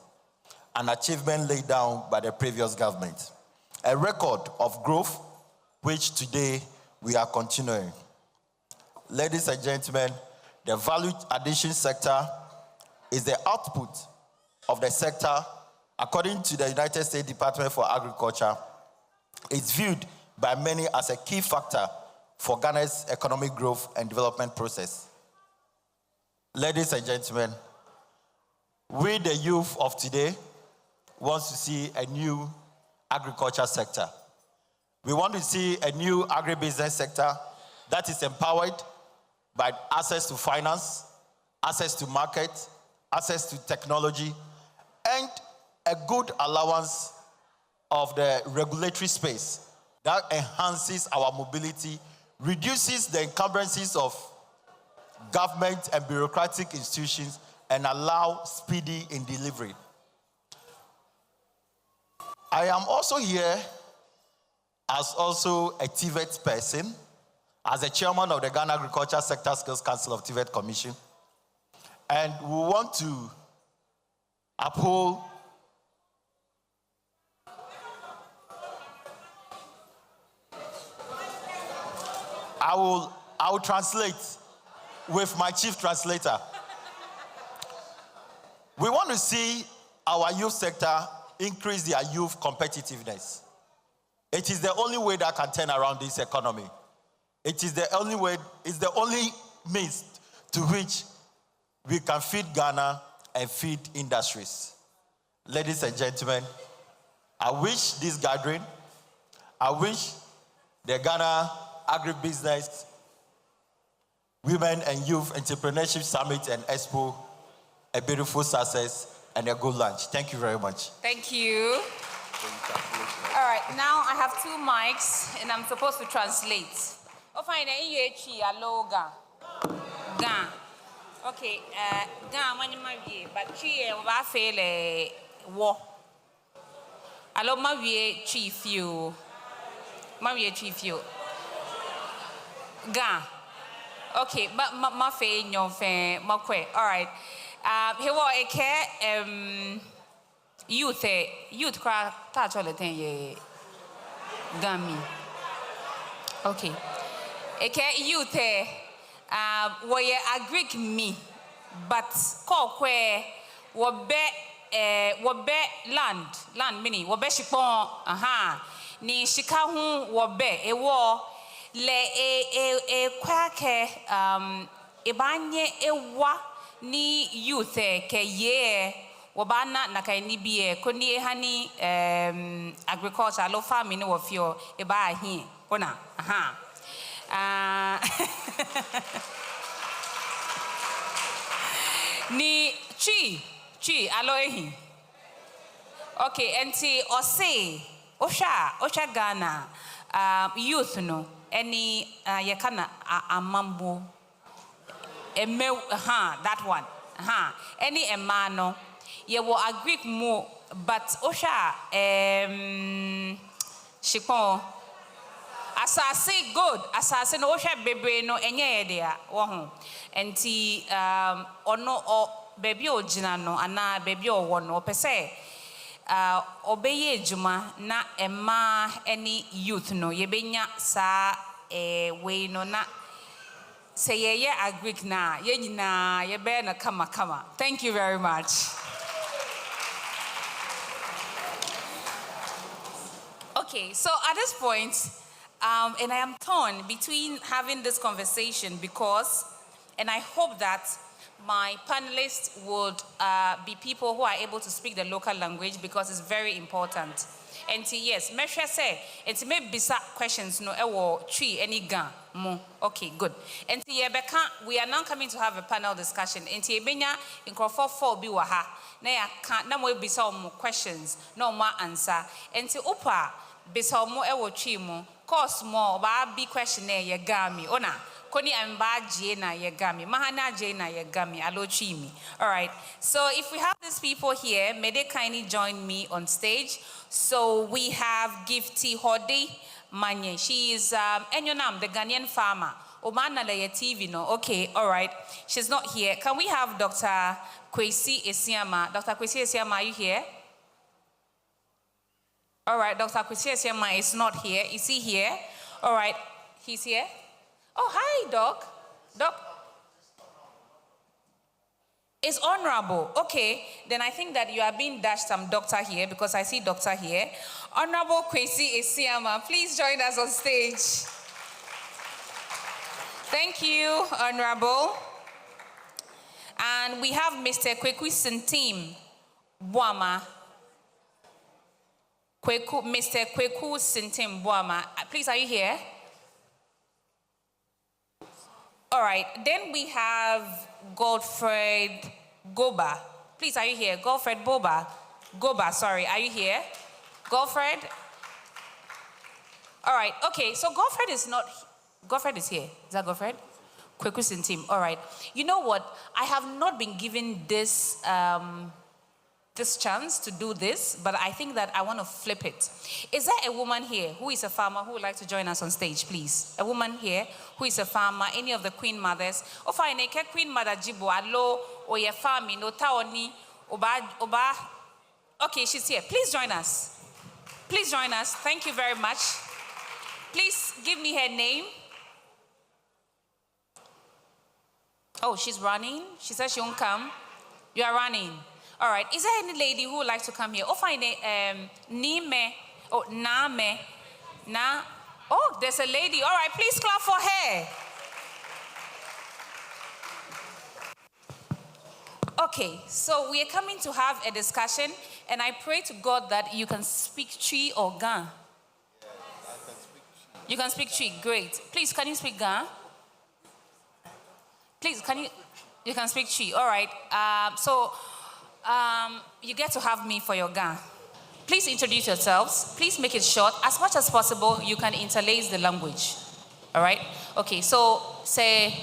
J: an achievement laid down by the previous government. A record of growth, which today we are continuing. Ladies and gentlemen, the value addition sector is the output of the sector. According to the United States Department for Agriculture, it's viewed by many as a key factor for Ghana's economic growth and development process. Ladies and gentlemen, we, the youth of today, want to see a new agriculture sector. We want to see a new agribusiness sector that is empowered by access to finance, access to market, access to technology, and a good allowance of the regulatory space that enhances our mobility, reduces the encumbrances of government and bureaucratic institutions, and allow speedy in delivery. I am also here as also a TVET person, as the chairman of the Ghana Agriculture Sector Skills Council of TVET Commission. And we want to uphold I will translate with my chief translator. We want to see our youth sector increase their youth competitiveness. It is the only way that can turn around this economy. It is the only way, it's the only means to which we can feed Ghana and feed industries. Ladies and gentlemen, I wish this gathering, I wish the Ghana Agribusiness Women and Youth Entrepreneurship Summit and Expo a beautiful success and a good lunch. Thank you very much.
A: Thank you. All right, now I have 2 mics and I'm supposed to translate. Oh, fine, Ga. Okay, Ga, when you marry, but she will fail a war. Allo, marry chief you. Marry chief you. Ga. Okay, but my fair, your fair, my quay. All right. He was a care youth cry touch all the thing ye gummy. Okay. A care youth were Agric me, but call where what be land mini, what be shipon, ni shikahu what be a war le a quacker e banye e wa. Ni youth ke ye wabana na kai ni bie koni hani agriculture lo farming wo fio e ba hi kona ni chi alo ehi. Okay, enti ose osha Ghana youth no any ye kana amambo that one. Any emano, ye will agree more, but Osha Shipon Assassin good, assassin Osha baby no enye idea. And ti ono or baby o jinano, ana baby o one or per se. Obeye Juma na ema any youth no, ye benya sa way no na. Say yeah, agree na na ye bear na kama. Thank you very much. Okay, so at this point, and I am torn between having this conversation because, and I hope that my panelists would be people who are able to speak the local language because it's very important. And yes, measure say, it's maybe bisa questions no ewo tree any gun mo. Okay, good. And we are now coming to have a panel discussion. And benya in Crawford 4 bi waha. Na ya kan na mo bisa mo questions, no more answer. And upa bisa mo ewo tree mo. Course more ba bi questionnaire ye gami. Ona. Koni amba jena yegami, mahana jena yegami, alochimi. All right. So if we have these people here, may they kindly join me on stage. So we have Gifty Hodi Manye. She is Enyonam, the Ghanaian farmer. Omana le TV no. Okay. All right. She's not here. Can we have Dr. Kwesi Esiama? Dr. Kwesi Esiama, are you here? All right. Dr. Kwesi Esiama is not here. Is he here? All right. He's here. Oh, hi, Doc. Doc. It's honorable. Okay, then I think that you are being dashed some doctor here because I see doctor here. Honorable Kwesi Esiama, please join us on stage. Thank you, Honorable. And we have Mr. Kweku Sintim Boama. Mr. Kweku Sintim Boama. Please, are you here? All right, then we have Godfred Goba. Please, are you here? Godfred Goba, sorry, are you here? Godfred? All right, okay, so Godfred is here. Is that Godfred? Kwekusin team, all right. You know what? I have not been given this, this chance to do this, but I think that I want to flip it. Is there a woman here who is a farmer who would like to join us on stage, please? A woman here who is a farmer, any of the queen mothers? O fa ineke queen mother jibo alo o ye farmi no taoni oba. Okay, she's here. Please join us. Please join us. Thank you very much. Please give me her name. Oh, she's running. She says she won't come. You are running. All right. Is there any lady who would like to come here? Oh, fine. Nime. Oh, Name. Na. Oh, there's a lady. All right. Please clap for her. Okay. So we are coming to have a discussion, and I pray to God that you can speak Twi or Ga. You can speak Twi. Great. Please, can you speak Ga? Please, you can speak Twi. All right. You get to have me for your Ga. Please introduce yourselves. Please make it short. As much as possible, you can interlace the language. All right? Okay, so say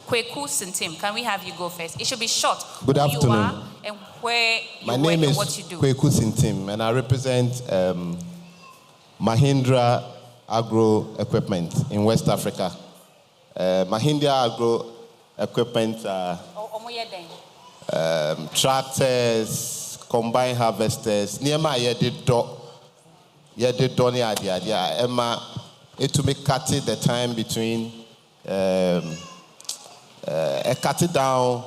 A: Kweku Sintim. Can we have you go first? It should be short.
K: Good afternoon.
A: You are and where you
K: My name
A: work
K: is
A: and what you do.
K: Kweku Sintim, and I represent Mahindra Agro Equipment in West Africa. Mahindra Agro Equipment tractors, combine harvesters, nearby ye did Donny idea. Emma, it to make cutting the time between cutting down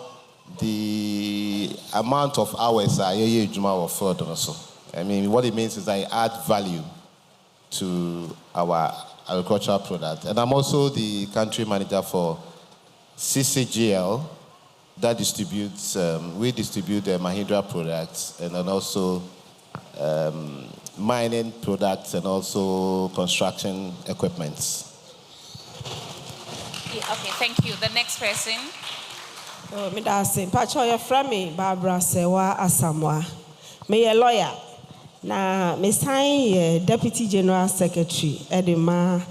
K: the amount of hours I mean, what it means is I add value to our agricultural product. And I'm also the country manager for CCGL that distributes, we distribute the Mahindra products and then also mining products and also construction equipments.
A: Yeah, okay, thank you. The next person.
L: Pacho, friend me, Barbara Sewa Asamoah. Me a lawyer. Na me sign Deputy General Secretary Edema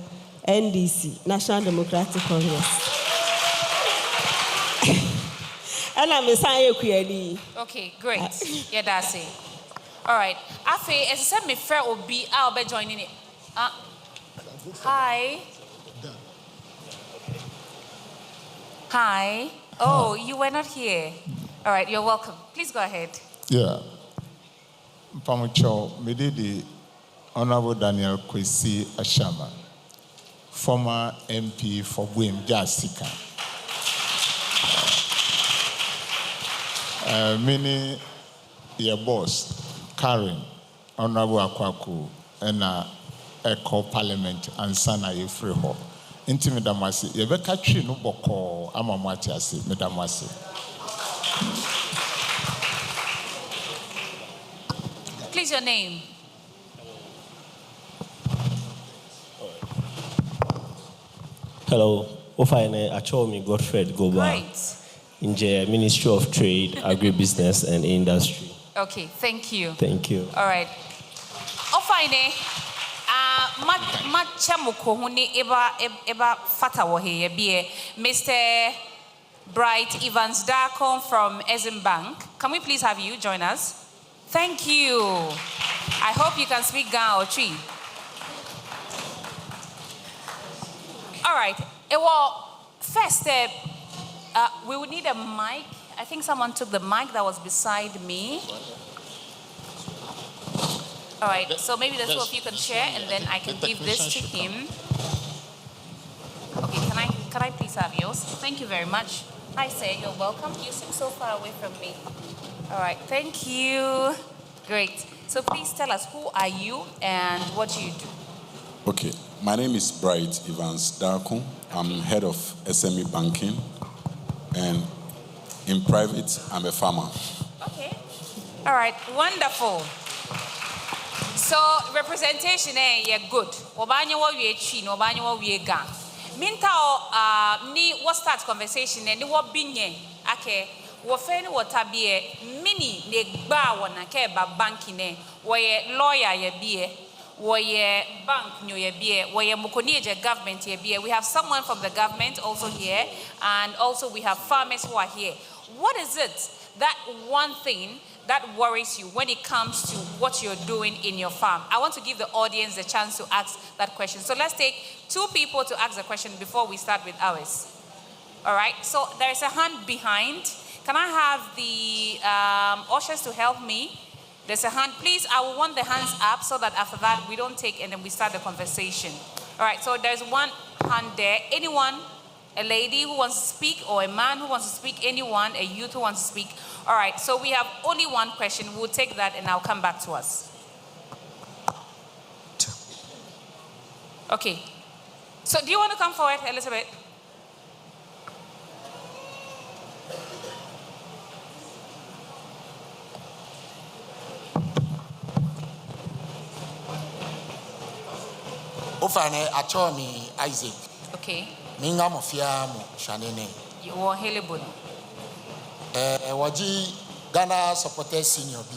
L: NDC, National Democratic Congress. And I'm a sign.
A: Okay, great. Yeah, that's it. All right. Afe, as I said, my friend will be, I'll be joining it. Hi. Hi. Oh, you were not here. All right, you're welcome. Please go ahead.
M: Yeah. Pamucho, me did the Honorable Daniel Kwesi Ashama, former MP for Buem Jasika. Many your boss, Karen, Honorable Akwaku, and Echo Parliament and Sana Yefreho. Intimidamasi, Yebeka Chi no boko amamwatiasi, Medamasi.
A: Please, your name.
N: Hello, Ofaine Achomi Godfred Goba.
A: Great.
N: In the Ministry of Trade, Agribusiness and Industry.
A: Okay, thank you.
N: Thank you.
A: All right. Ofaine, machamuko huni eba fata wahe ye Mr. Bright Evans Darkon from Exim Bank. Can we please have you join us? Thank you. I hope you can speak Ga or Tree. All right. Well, first, we would need a mic. I think someone took the mic that was beside me. All right. So maybe the two of you can share, and then I can give this to him. Okay. Can I please have yours? Thank you very much. Hi, sir. You're welcome. You seem so far away from me. All right. Thank you. Great. So please tell us, who are you and what do you do?
B: Okay. My name is Bright Evans Darkon. I'm head of SME banking, and in private, I'm a farmer.
A: Okay. All right. Wonderful. So representation, yeah, good. Obanyo wa we chi, no obanyo wa we ga. Minta ni what start conversation ni what binye. Okay. Wo fe ni watabie mini ne gba wona ke ba banki ne. Wo ye lawyer ye bie. Woye bank new ye woye mukonieje government ye. We have someone from the government also here, and also we have farmers who are here. What is it that one thing that worries you when it comes to what you're doing in your farm? I want to give the audience a chance to ask that question. So let's take two people to ask the question before we start with ours. All right. So there is a hand behind. Can I have the ushers to help me? There's a hand. Please, I will want the hands up so that after that we don't take and then we start the conversation. All right, so there's one hand there. Anyone, a lady who wants to speak, or a man who wants to speak, anyone, a youth who wants to speak. All right, so we have only one question. We'll take that and I'll come back to us. Okay. So do you want to come forward, Elizabeth?
O: Ofane Achomi Isaac.
A: Okay.
O: Minga Mofia Mo Shanene.
A: You are Helebun.
O: Waji Ghana Supporters Senior B.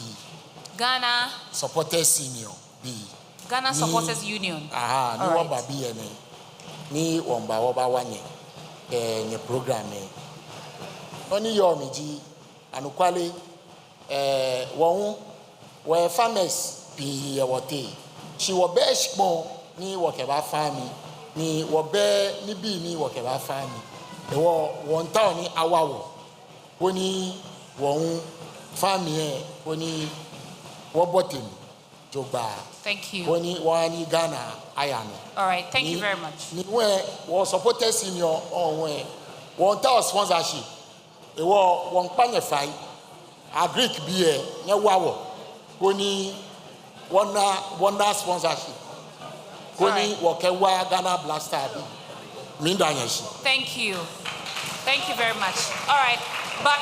A: Ghana
O: Supporters Senior B.
A: Ghana Supporters Union.
O: Aha, ni waba B ene. Ni wamba waba wane. Nye program Oni yomiji anukwale wa farmers bi wote. She wa besh mo ni wakeba fami ni wobe ni bi ni wakeba fami won town ni awawo oni won fami oni wobotem jogba.
A: Thank you.
O: Oni wani Ghana ayano.
A: All right, thank you very much.
O: Ni we supported senior on we won town sponsorship won panyefai agric be nya wawo oni wona sponsorship.
A: Right. Thank you. Thank you very much. All right. But,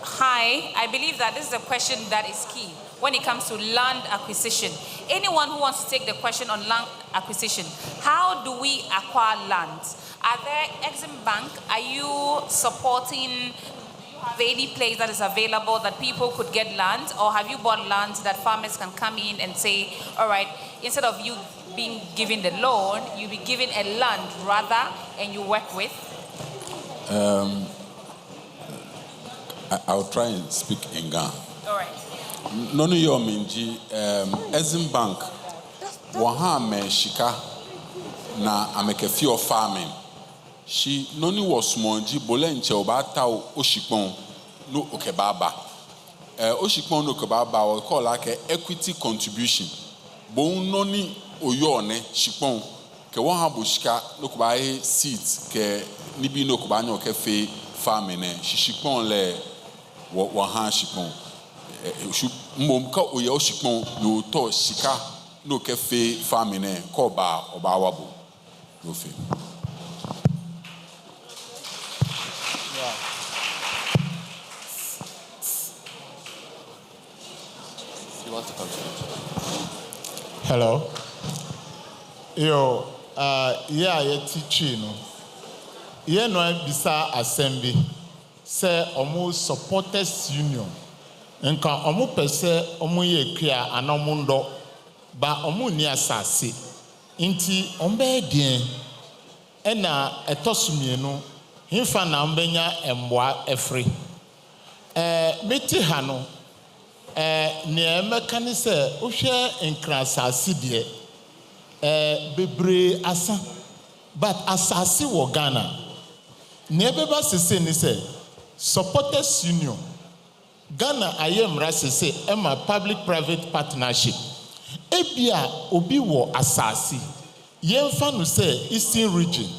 A: hi, I believe that this is a question that is key when it comes to land acquisition. Anyone who wants to take the question on land acquisition, how do we acquire land? Are there Exim Bank? Are you supporting any place that is available that people could get land, or have you bought land that farmers can come in and say, all right, instead of you being given the loan, you be given a land rather, and you work with?
B: I'll try and speak in Ghana.
A: All right.
B: Nonu yo minji Exim Bank waha me shika na ameke few farming. She noni was monji bolenche obata oshipon no okebaba. Oshipon no okebaba we call like equity contribution. Bon noni oyone shipon ke won ha boshika no kobaye seeds ke nibi no kobanyo ke fe farming ne shipon le wo ha shipon. Mbom ka oye oshipon no to shika no ke fe farming ne ko ba oba wabo no fe.
M: Hello. Yo, yeah, you're teaching. You know, bisa assembly. Say, almost supporters union. Nka omu pese omu ye kria anomundo ba omu ni asase inti ombe dien ena etosumienu himfa na mbenya emboa efri meti hano ne emeka ni se ohwe nkra asase de bebre asa but asase wo Ghana ne beba sese ni se supporters union Ghana ayem rasese ema public-private partnership. Ebia obi wo asasi. Yemfa no say Eastern region.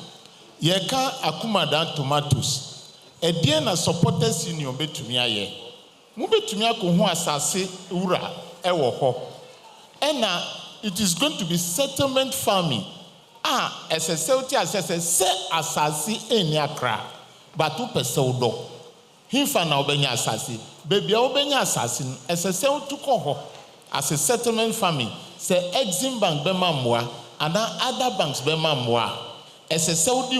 M: Yeka akumadan tomatoes. Edie na supporters union betumi aye. Mu betumi akohu asasi ura ewo ho. Ena it is going to be settlement farming. SSLT assess se asasi eni Accra. Batu pese udo. Himfa na obenya asasi. Baby, obenya assassin, as a sell to coho, as a settlement farming, say Exim Bank Bema Moa, and other banks Bema Moa, as a sell di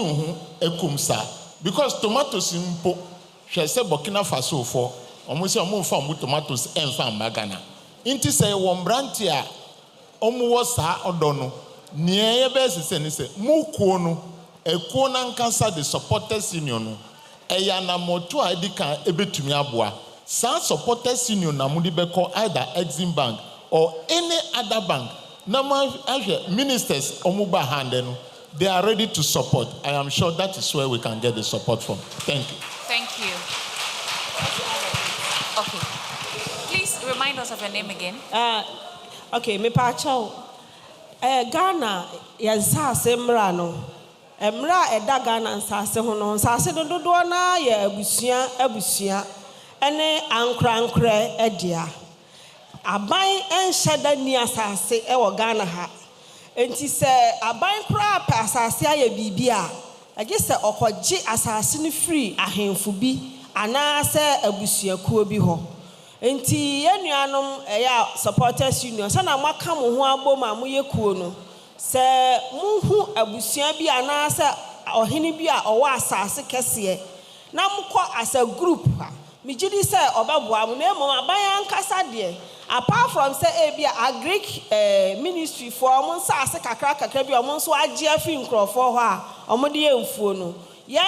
M: ekumsa, because tomatoes in po, she say Burkina Faso for, almost a move from tomatoes and farm Magana. Inti say one brantia, omuosa odono, near best and say, Mukono, a Konan cancer the supporters union, Eyana moto idika ebetumi abua. Some supporters union na mudi beko either Exim Bank or any other bank. Nama ministers omuba handenu. They are ready to support. I am sure that is where we can get the support from. Thank you.
A: Thank you. Okay. Please remind us of your name again.
L: Okay, me pacho. Ghana yaza semra no. Emra eda Ghana nsase ho no. Nsase dodo na ye abusia. Ene ankra edia aban enhyeda ni asase e wo Ghana ha enti se aban kra pa asase aye bibia age se okoje asase ni free ahemfu bi ana se abusuakuo bi ho enti yenuanom eya supporters union sana maka mo ho abom amoye kuo no se muhu abusua bi ana se ohene bi a owo asase kese na mukọ as a group Mijidi say obaboa mu na mo aban ankasa de apart from say ebia agric ministry for mo nsase kakra bi mo nso agye afi nkrofo ho a omo de emfuo no yan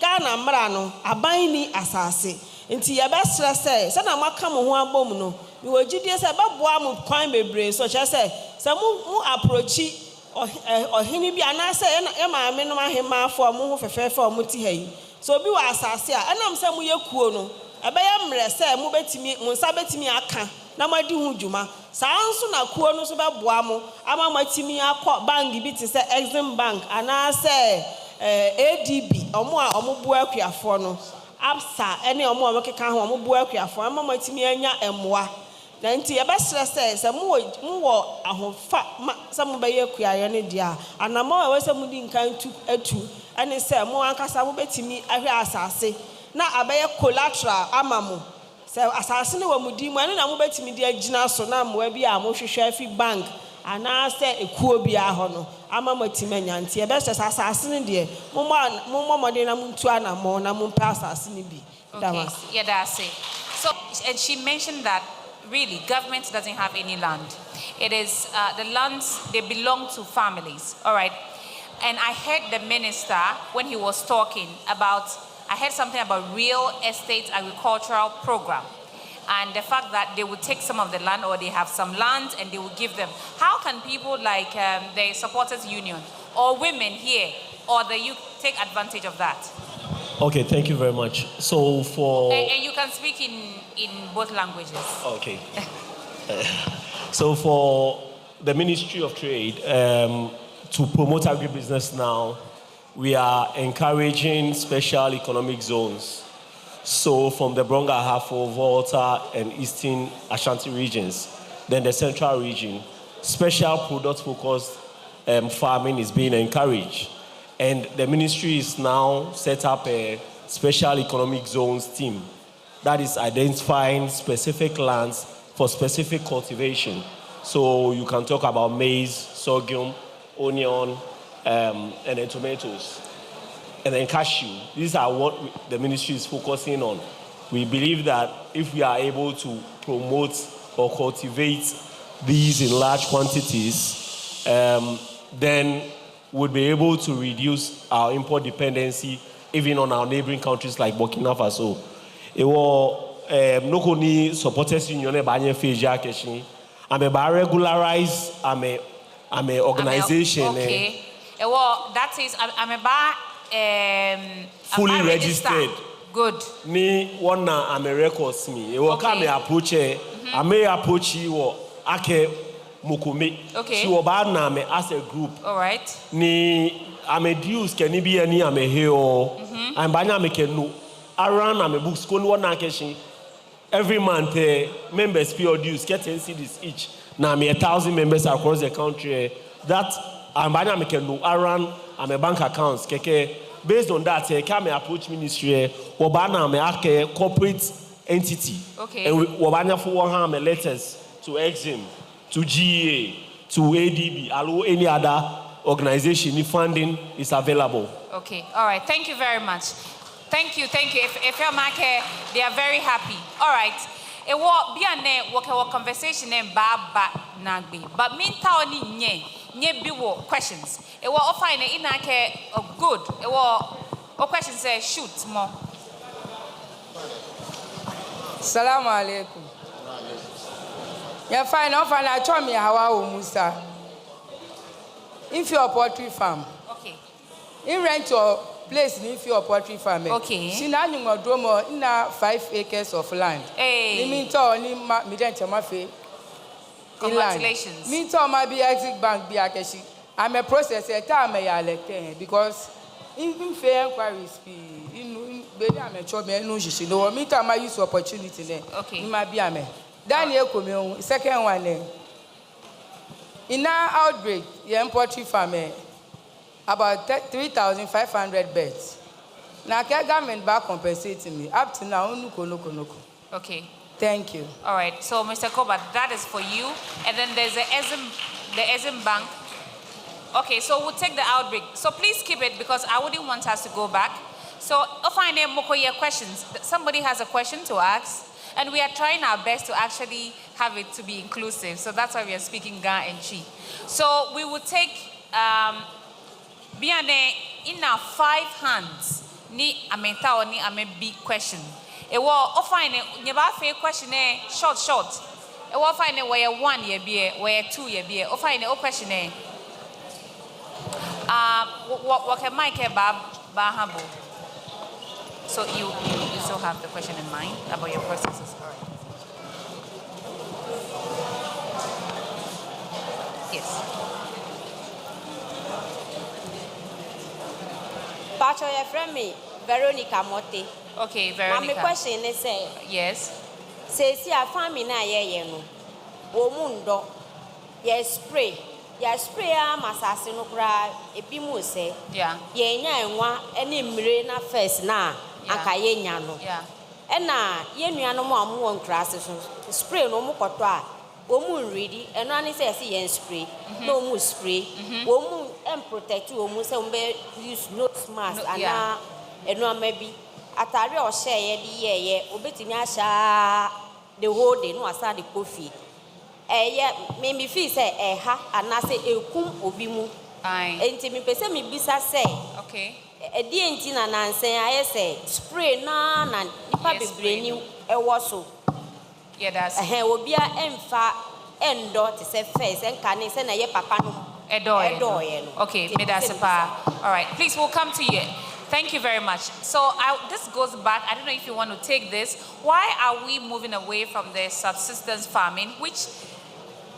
L: Ghana mra no aban ni asase nti ye be stress say na maka mo ho abom no mi wogidie say baboa mu kwan bebre so che say mu approachi ohini bi ana say e ma me no ahema afo mo ho fefefe o mo ti hayi so bi wa asase a enam say mu yekuo no ebeye mre say mu betimi mu nsa betimi aka na madi hu djuma saa nso na kuo no so beboa mo ama matimi akọ bank bi ti say Exim Bank ana say ADB omo a omo bua akuafo no absa ene omo keka ho omo bua akuafo ama matimi anya emoa na nti ebe stress say mu wo ahofa say mu be yakuaye ne dia anama we say mu di nkan tu atu ene say mu ankasa mu betimi ahwe asase na abeye collateral amamu se asase ne wamudi mu ene na mo betimi di agina so na mo bi a mo hwehwe afi bank ana se ekuo bi a ho no ama matimi nyanti e be se asase ne de mo mo de na mo ntu anamo na mo pa asase ne bi
A: okay yeah that's it. So and she mentioned that really government doesn't have any land. It is the lands, they belong to families, all right? And I heard the minister when he was talking about, I heard something about real estate agricultural program and the fact that they would take some of the land or they have some land and they will give them. How can people like the supporters union or women here or the youth take advantage of that?
N: Okay, thank you very much. So for...
A: And you can speak in both languages.
N: Okay. So for the Ministry of Trade, to promote agribusiness now, we are encouraging special economic zones. So from the Bronga, Ahafo, Volta, and Eastern Ashanti regions, then the Central region, special product-focused farming is being encouraged. And the ministry is now set up a special economic zones team that is identifying specific lands for specific cultivation. So you can talk about maize, sorghum, onion, and then tomatoes, and then cashew. These are what the ministry is focusing on. We believe that if we are able to promote or cultivate these in large quantities, then we'll be able to reduce our import dependency even on our neighboring countries like Burkina Faso. It will no supporters union banye feja keshi. I'm a regularize. I'm a organization.
A: Okay. Well, that is I'm a
N: fully registered.
A: Good.
N: Ni one na I'm a records me. It will come approach. I may approach you ake mukumi.
A: Okay.
N: She will bad na me as a group.
A: All right.
N: Ni I'm a dues can be any I'm a hero. I'm banya me can no. Around I'm a books kon one na keshi. Every month, members pay or dues, get 10 cedis each. Now, I'm 1,000 members across the country. That I'm around I'm a bank accounts. Based on that, can approach ministry. I'm a corporate entity.
A: Okay.
N: And we for letters to Exim, to GA, to ADB, or any other organization. If funding is available.
A: Okay. All right. Thank you very much. Thank you. If you're market, they are very happy. All right. It will be a conversation in Baba Nagbi. But mean town nye biwo questions. It will offer in a good. It will questions say shoot more.
P: Salaam alaikum. You find off and I told me how Musa. If you're a poultry farm.
A: Okay.
P: You rent your place if you're a poultry farm.
A: Okay.
P: See now you got dromo in 5 acres of land.
A: Hey.
P: You mean to only me
A: congratulations.
P: Me to my be exit bank be akeshi. I'm a processor time because in fair inquiries in baby I'm a job me no she no me to my use opportunity there.
A: Okay.
P: In my be ame. Daniel come second one in our outbreak, the poultry farm about 3,500 beds. Now, government back compensating me. Up to now, no.
A: Okay.
P: Thank you.
A: All right. So, Mr. Koba, that is for you. And then there's the Exim Bank. Okay, so we'll take the outbreak. So please keep it because I wouldn't want us to go back. So, I'll find questions. Somebody has a question to ask. And we are trying our best to actually have it to be inclusive. So that's why we are speaking Ga and Chi. So we will take Biane in our 5 hands. Ni amenta or ni ame big question. It will often never fair question short. It will find it where 1 year be where 2 year be. Or find it question what can Mike Bahabo? So you still have the question in mind about your processes. All right. Yes.
Q: Pacho, your friend me, Veronica Mote.
A: Okay, Veronica.
Q: My question is
A: yes.
Q: Say, see, I found me now, no. Womundo, spray. Spray masasino cry, a bimu say.
A: Yeah.
Q: Any mirena first na. Akaye nyano.
A: Yeah.
Q: Ena ye nuano mo amu won classes spray no mo kotwa. Wo mu ready eno ani say yen spray. No mu spray. Wo mu protect wo mu say umbe use nose mask ana eno amabi. Atare o share ye di ye obetimi asha the whole day no asa the coffee. Me feel say ha ana say ekum obi mu.
A: Aye.
Q: Enti me pese me bisa say.
A: Okay.
Q: Edi na nansen aye say spray na nipa bebre ni ewo so.
A: Yeah, that's
Q: obia emfa endo te say first enka ne say na ye papa no
A: edo ye no. Okay, me that's all right. Please, we'll come to you. Thank you very much. So this goes back. I don't know if you want to take this. Why are we moving away from the subsistence farming, which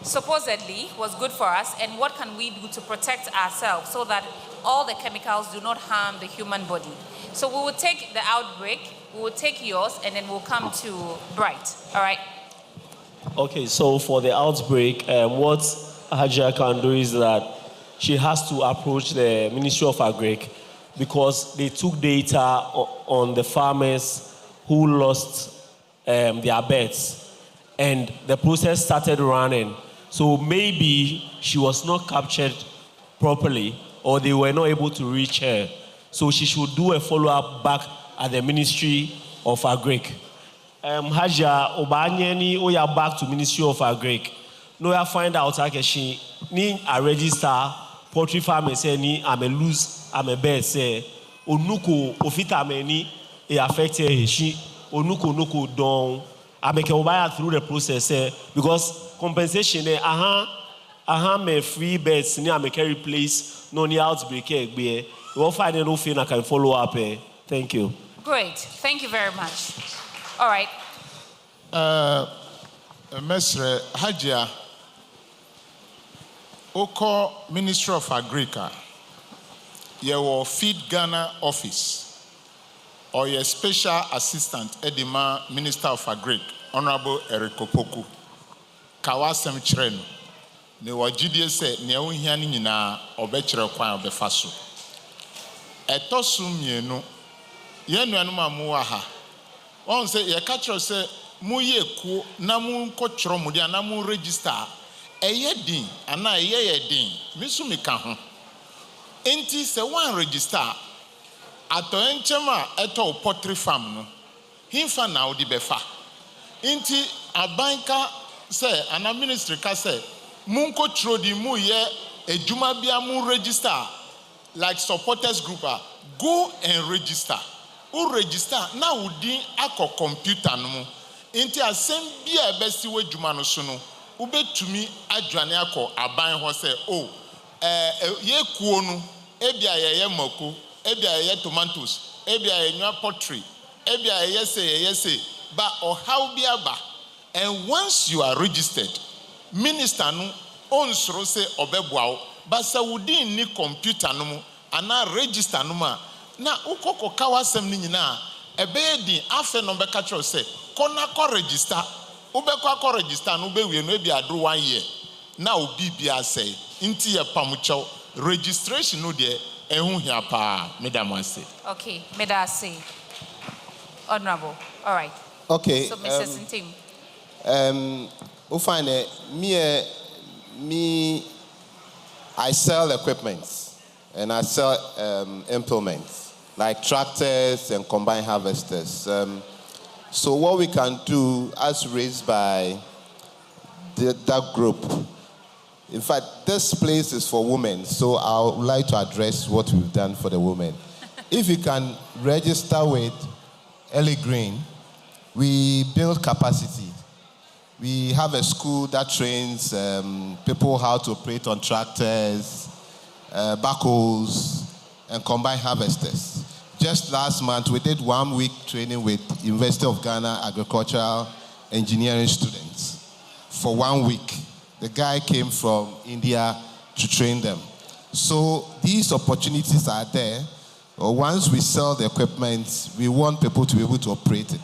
A: supposedly was good for us, and what can we do to protect ourselves so that all the chemicals do not harm the human body? So we will take the outbreak, we will take yours, and then we'll come to Bright. All right?
N: Okay, so for the outbreak, what Hajia can do is that she has to approach the Ministry of Agric because they took data on the farmers who lost their beds, and the process started running. So maybe she was not captured properly, or they were not able to reach her. So she should do a follow-up back at the Ministry of Agric. Haja Obanyeni Oya back to Ministry of Agric. No, I find out that she need a register poultry farm say ni I'm a lose, I'm a bear say onuko ofita meni e affected she onuko nuko don I make a buyer through the process because compensation me free beds ni I make a replace no ni outbreak we will find no thing I can follow up. Thank you.
A: Great. Thank you very much. All right.
M: Mestre Hajia Oko Ministry of Agriculture, your Feed Ghana office, or your special assistant, Edima, Minister of Agric, Honorable Eric Opoku, Kawasem Chreno, ne wajidie se ne unhiani nyina obechere kwan obefaso. Etosum mienu, ye nuanum amuwa ha. On se ye catcher se muye ku na mu nkotro mu dia na mu register. Eye din ana eye din misu mika ho enti se one register ato enchema eto poultry farm no himfa na odi befa enti abanka se ana ministry ka se munko trodi mu ye ejuma bia mu register like supporters group go and register u register na udi akọ computer no mu enti asem bia ebesi we juma no so no ubetumi adwane akọ aban ho se ye kuo no ebia ye mako ebia ye tomatoes ebia ye nwa poultry ebia ye say but how be aba and once you are registered minister no onsoro say obeboa but say within ni computer no mu ana register no ma na ukoko kawasem ni nyina ebe din afa no be catch say kona ko register ubekwa register no be we no be adro 1 year na obi bia say nti ye pamucho registration no de ehun hia pa madam say.
A: Okay, meda say. Honorable. All right.
K: Okay.
A: So Mrs. Ntim.
K: We find me I sell equipment and I sell implements like tractors and combine harvesters. So what we can do as raised by that group, in fact, this place is for women, so I would like to address what we've done for the women. If you can register with Ellie Green, we build capacity. We have a school that trains people how to operate on tractors, backhoes, and combine harvesters. Just last month, we did 1 week training with University of Ghana agricultural engineering students for 1 week. The guy came from India to train them. So these opportunities are there. Once we sell the equipment, we want people to be able to operate it.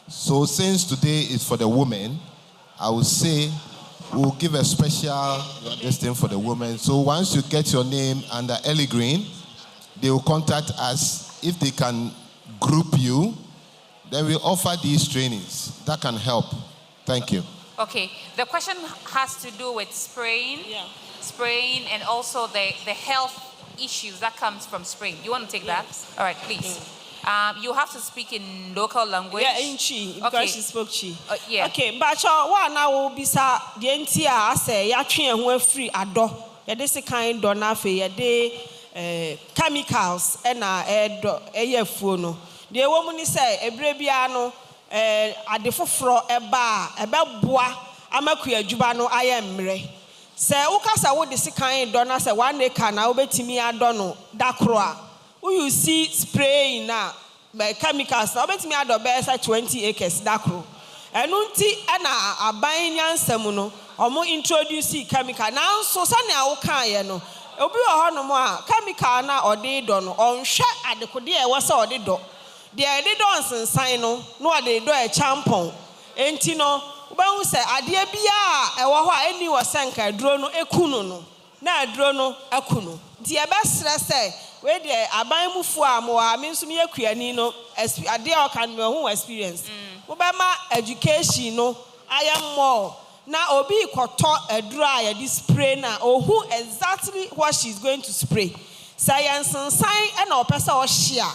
K: So since today is for the women, I would say we'll give a special this thing for the women. So once you get your name under Ellie Green, they will contact us. If they can group you, then we offer these trainings. That can help. Thank you.
A: Okay. The question has to do with spraying. Yeah. Spraying and also the health issues that comes from spraying. You want to take that? All right, please. You have to speak in local language.
L: Yeah, in Chi, because
A: okay.
L: she spoke Chi.
A: Yeah.
L: Okay, but what now will be sa the entire say ya train who free ado. Ya this kind dona fe ya de chemicals and a phone. The woman say a brebiano at the fofro a bar bois amakuya jubano I am re. Say ukasa wo this kind dona say 1 acre na obetimi adono dakroa. You see spraying now by chemicals now obetimi ado be say 20 acres dakro. Enunti ana aban yansam no omo introduce chemical now so sane a wo kan ye no obi wo ho no mo a chemical na ode do no onhwe adekode e wo say ode do de ade do nsensan no ode do e champon enti no ubahu say ade bia e wo ho a eni wo senka duro no ekunu no na duro no akunu di e be sre say we de aban mufu amo a me nso me yakuani no ade o kan me ho experience wo be ma education no I am more na obi koto edura ya di spray na who exactly what she's going to spray. Science and sign and opesa or share.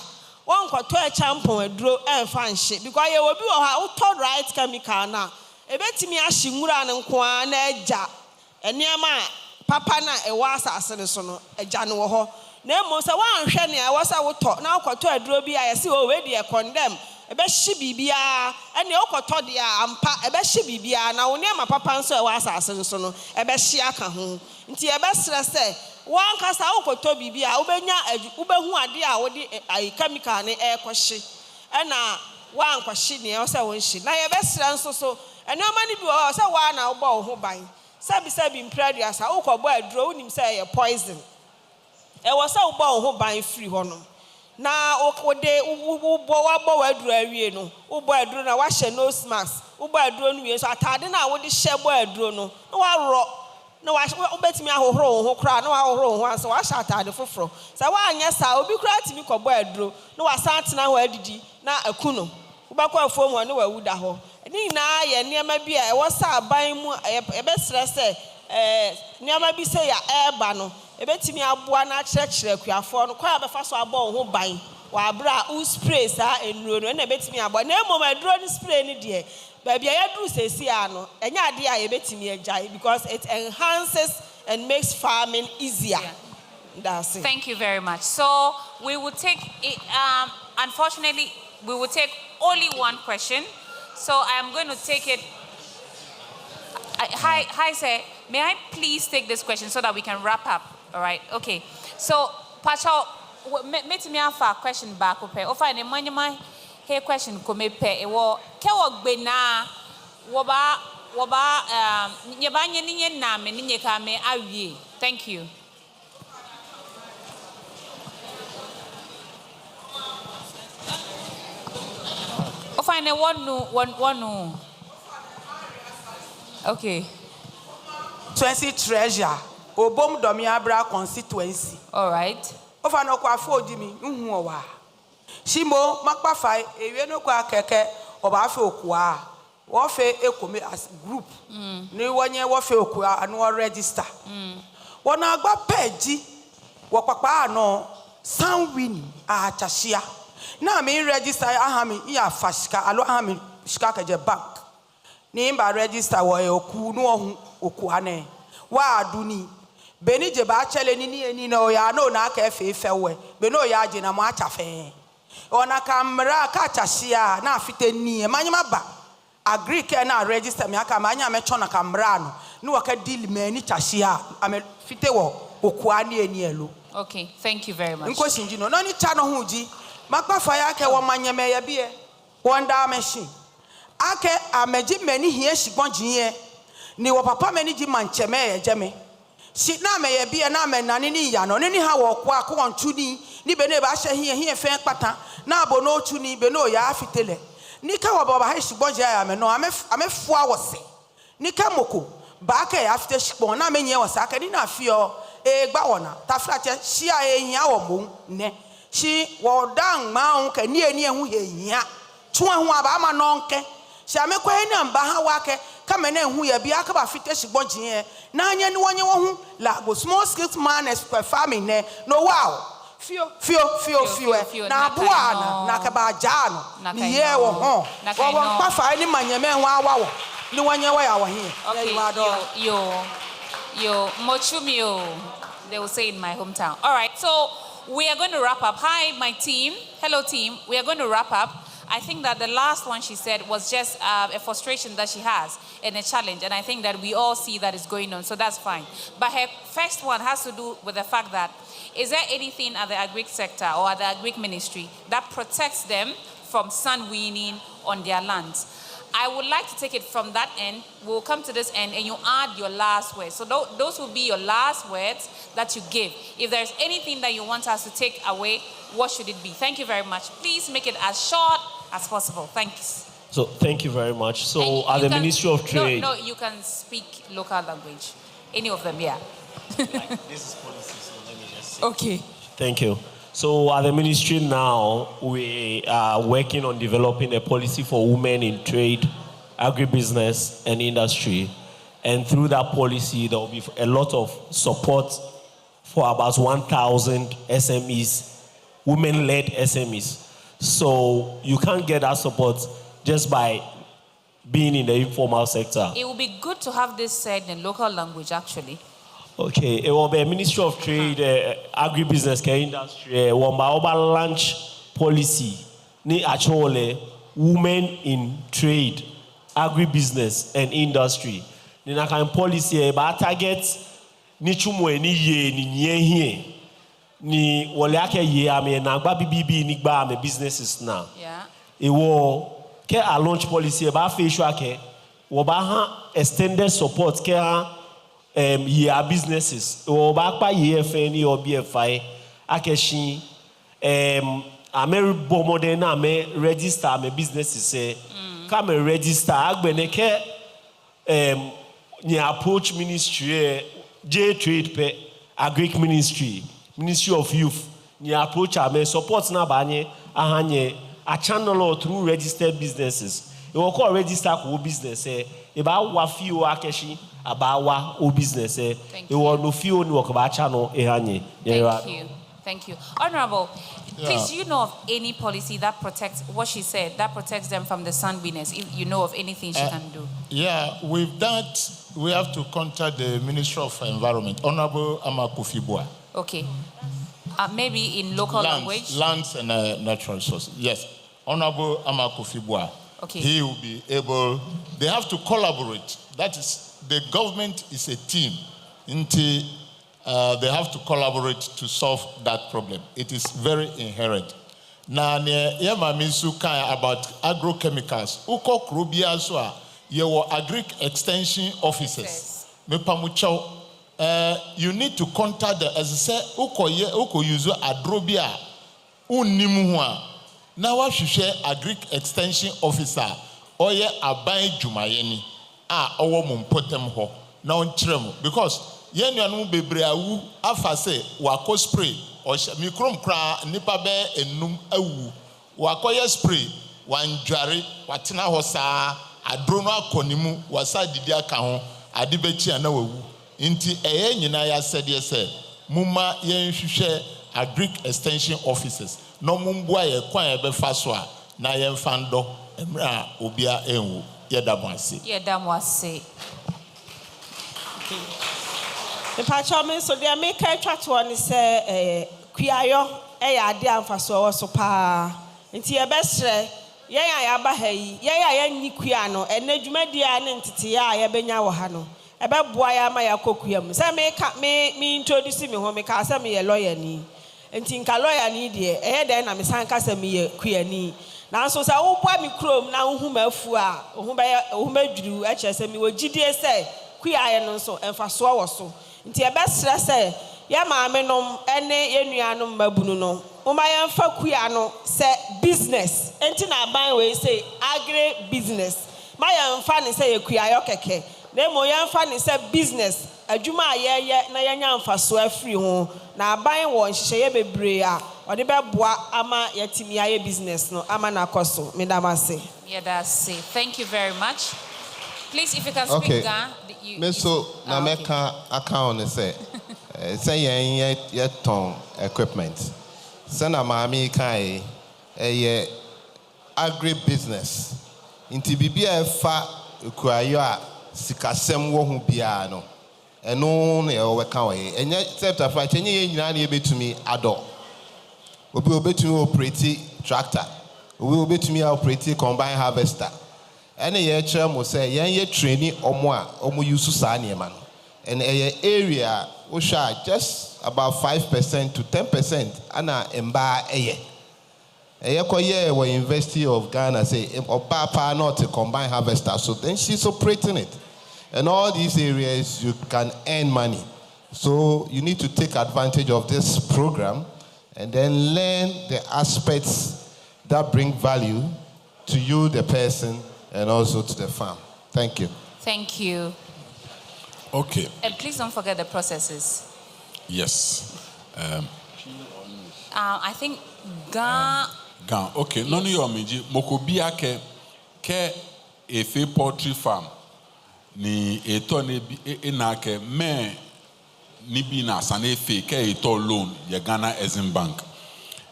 L: One koto a champon eduro and fan shit because you will be auto right chemical now. A bet me a shimura and kwan eja. And near my papa na a was assassino a jano. Nemo sa one shiny I was out talk now koto eduro be I see already a condemn. Ebe shi bibia ene okoto dia ampa ebe shi bibia na woni ma papa nso e wa asase nso no ebe shi aka ho nti ebe sere se wan kasa okoto bibia ubenya ubehu ade a wodi chemical ne e kohye na wan kohye ne o se won hye na ebe sere nso so ene ma ni bi o se wa na obo ho ban sabi mpradua sa okobo aduro unim se e poison e wo se obo ho ban free ho no na okode ubo waduru awie no ubo aduru na wahye nose mask ubo aduru no wie so atade na wode hye bo aduru no na waro na wobetimi ahohoro ho kra na ahohoro ho anso wahye atade foforo sa wanya sa obi kra timi kobo aduru na wasan tena ho adidi na akuno ubakọ afom ho na wawuda ho ni na ye niam bi a e wo sa aban mu e be stress niam bi se ya eba no ebetimi aboa na kyerɛkyerɛ akuafo no kwa abefa so abɔ ho ban wa abra u spray sa enuro no na ebetimi abɔ na emom aduro ni spray ni de ba bia yaduru sesi a no enya ade a ebetimi agya because it enhances and makes farming easier. That's it.
A: Thank you very much. So we will take it, unfortunately we will take only one question, so I am going to take it. Hi sir, may I please take this question so that we can wrap up? All right, okay. So, Pacho, meet me a question back. Okay, or find a money here question come pay. Wo kewo bena woba nyabanye ninye na me ninye kame awie. Thank you. Or find a one no. Okay.
I: 20 treasure. Obom Domiabra constituency.
A: All right.
I: Ofa no kwa afodi mi nhu owa. Shimo makpa fai ewe no kwa keke oba afa okua. Wo fe ekome as group. Ni wonye wo fe okua anu register. Wona agba page wo papa ano sanwin a chashia. Na me register ahami ya fashika alo ahami shika keje bank. Ni mba register wo oku no okua ne. Wa aduni beni je ba chele ni eni na oya no na aka efe we beni oya je na mo acha fe ona kamera ka chashia na afite ni manyama ba agree ke na register me aka manya me chona kamera no ni waka deal me ni chashia ame fite wo okua ni eni elo.
A: Okay, thank you very much.
I: Nko shinji no ni cha no huji makpa fa ya ke wo manyeme ya bie wonder machine ake ameji meni hie shigbon jinye ni wo papa meni ji mancheme ya jeme. Si na me ye bia na me nane ni ya no ni ha wo kwa ko ontu ni be ne ba hye hie fe pata na abo no otu ni be no ya afitele ni ka wo baba ha shigboje ya me no amefu awose ni ka moko ba ka ya afite shigbo na me nye wose aka ni na afio gba wona taflache hia ehia wo mo ne shi wo dan ma on ka ni eni ehu hia to ehu aba ma no nke si amekwa ni amba ha wake kama na ehu ya bia ka ba fite shigboje na anya ni wonye wo hu la go small scale man per farming ne no wow fio na boa na ka ba ja no ni ye wo ho wo pa fa ni manyeme hu awawo ni wonye wo ya wo he.
A: Okay, yo mochumio, they will say in my hometown. All right, so we are going to wrap up. Hi my team, hello team, we are going to wrap up. I think that the last one she said was just a frustration that she has and a challenge. And I think that we all see that is going on. So that's fine. But her first one has to do with the fact that, is there anything at the agri sector or at the agri ministry that protects them from sun winning on their lands? I would like to take it from that end. We'll come to this end and you add your last words. So those will be your last words that you give. If there's anything that you want us to take away, what should it be? Thank you very much. Please make it as short as possible. Thanks.
N: So thank you very much. So at the Ministry of Trade...
A: No, you can speak local language. Any of them, yeah.
N: This is policy, so let me just say.
A: Okay.
N: Thank you. So at the ministry now, we are working on developing a policy for women in trade, agribusiness, and industry. And through that policy, there will be a lot of support for about 1,000 SMEs, women-led SMEs. So you can't get that support just by being in the informal sector.
A: It would be good to have this said in local language, actually.
N: Okay, it will be a Ministry of Trade, Agribusiness Industry, Wamba launch policy, ni actually women in trade, agribusiness and industry. Ni na kind policy about target ni chumwe ni ye ni nye here ni wale ake ye ame na gba bibi ni gba ame businesses na.
A: Yeah.
N: It will ke a launch policy about facial ke woba extended support ke year businesses o ba pa YFN or BFI akeshi ame bomode na me register ame businesses say come register agbene ke ni approach ministry J Trade pe Agric Ministry of Youth ni approach ame support na banye ahanye a channel through registered businesses. You will call register for business about what few akeshi about what business you will no few work about channel ehanye.
A: Thank you. Honorable, please, do you know of any policy that protects what she said, that protects them from the sunbeamers? If you know of anything she can do.
M: Yeah, with that, we have to contact the Ministry of Environment, Honorable Amakufibua.
A: Okay. Maybe in local language?
M: Lands and natural resources. Yes. Honorable Amakufibua.
A: Okay.
M: He will be able, they have to collaborate. That is, the government is a team. They have to collaborate to solve that problem. It is very inherent. Now, yema misu kaya about agrochemicals. Uko krubia soa, yewo agric extension officers. Mepamuchao, you need to contact them. As I say, uko use adrobia, unimuwa. Now what should share agric extension officer, oye abai jumayeni, owo mumpotem ho, na onchiremu, because yen yanu bebre awu afa se wako spray or mikrom kra nipa be enum awu wako ye spray wanjware watena ho saa adro no akonimu wasa didi aka ho ade bechi ana wawu nti eye nyina ya sede se mumma yen hwehwe agric extension officers no mumbua ye kwan ye be fa so a na yen fando emra obia enwu yedamwase
L: The patchwork so they make a chat one say Kuyayo, ade amfaso so pa. Nti e besre, ye ya ba ha yi, ye ya ni kuya no, ene dwumadia ne ntete ya ye benya wo ha no. E be boa ya ma ya kokuya mu. Say me introduce me ho me ka say me ye lawyer ni. Nti nka lawyer ni de, e den na me san ka say me ye kuya ni. Na so say wo boa me krom na wo hu mafu a, wo hu madwuru a che say me wo gidie say kuya ye no so emfaso wo so. Nti ebesra se ya maame nom ene yenuanom mabunu no uma yemfa kuya no se business enti na ban we say agri business ma yemfa ne se yekuya yo keke na mo yemfa ne se business adwuma ayeye na yenya mfaso afiri ho na ban wo nhihye bebre a ode beboa ama yatimi aye business no ama na koso medamase.
A: Yeah, that's it. Thank you very much. Please, if you can speak,
K: Meso na meka account say say ton equipment. Say na maami kai ye agribusiness. Inti bibia fa kuayo a sikasem wo hu bia no. Eno na e we kan we. Enye chapter 5 enye ye nyina na e betumi ado. Obi obetumi operate tractor. Obi obetumi operate combine harvester. And a chairman say, Yan training omo use Saniaman. And a area which are just about 5% to 10%, Anna emba a year. Where University of Ghana say, or Papa not a combined harvester. So then she's operating it. And all these areas you can earn money. So you need to take advantage of this program and then learn the aspects that bring value to you, the person, and also to the farm. Thank you.
A: Thank you.
B: Okay.
A: And please don't forget the processes.
B: Yes.
A: I think Gan.
B: Okay. No, no, Moko biake ke efe poultry farm. ni eto ne bi na ke me ni bi na sane fe ke eto loan ye Ghana Exim Bank.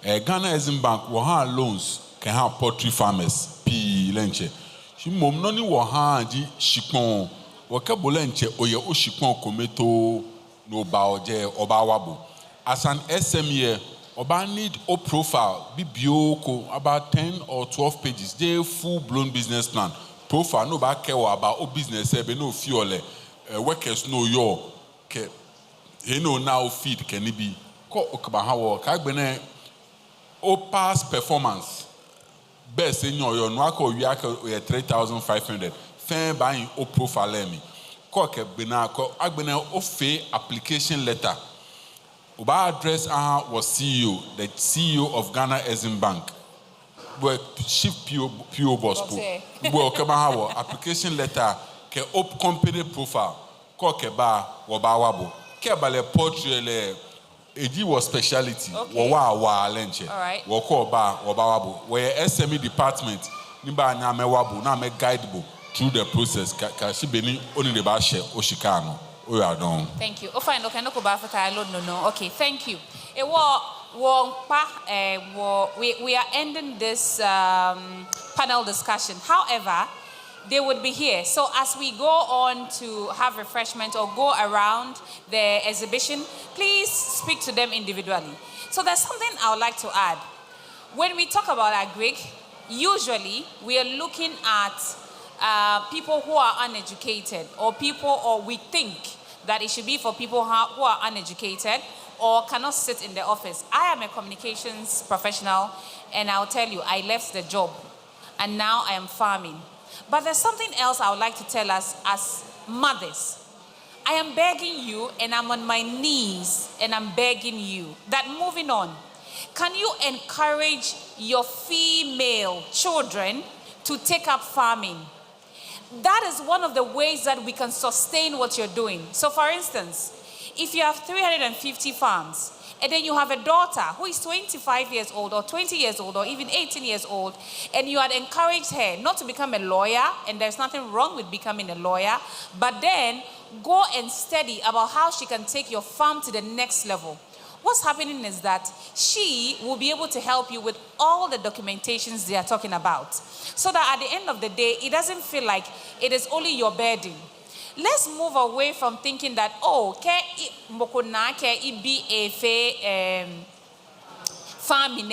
B: Ghana Exim Bank wo ha loans ke ha poultry farmers pi lenche. Shi mom no ni wo ha ji shipon wo ke bolenche oye o shipon kometo no ba oje oba wabo. As an SME oba need a profile bibioko about 10 or 12 pages. They full-blown business plan. Profile no ba care about o business be no fiole workers no yo ke he no now feed can it be ko okba hawo ka gbene o past performance best in your no aka wi aka 3,500 fan buying o profile me ko ke gbena ko agbene o fe application letter. Oba address was CEO, the CEO of Ghana Exim Bank. We shift PO boss po. We come our application letter ke op company profile. Ko ke ba wabo. Ke ba le portrait le eji was speciality. Wa lenche. Wo ko ba wabo. We SME department ni ba nya me wabo na me guidable through the process. Ka shi beni oni de ba share o shikano.
A: Thank you. Oh, fine. Okay, no no. Okay, thank you. We are ending this panel discussion. However, they would be here. So as we go on to have refreshment or go around the exhibition, please speak to them individually. So there's something I would like to add. When we talk about agric, usually we are looking at people who are uneducated or we think that it should be for people who are uneducated or cannot sit in the office. I am a communications professional and I'll tell you, I left the job and now I am farming. But there's something else I would like to tell us as mothers. I am begging you and I'm on my knees and I'm begging you that moving on, can you encourage your female children to take up farming? That is one of the ways that we can sustain what you're doing. So for instance, if you have 350 farms, and then you have a daughter who is 25 years old or 20 years old or even 18 years old, and you had encouraged her not to become a lawyer, and there's nothing wrong with becoming a lawyer, but then go and study about how she can take your farm to the next level. What's happening is that she will be able to help you with all the documentations they are talking about. So that at the end of the day, it doesn't feel like it is only your burden. Let's move away from thinking that, be a farming,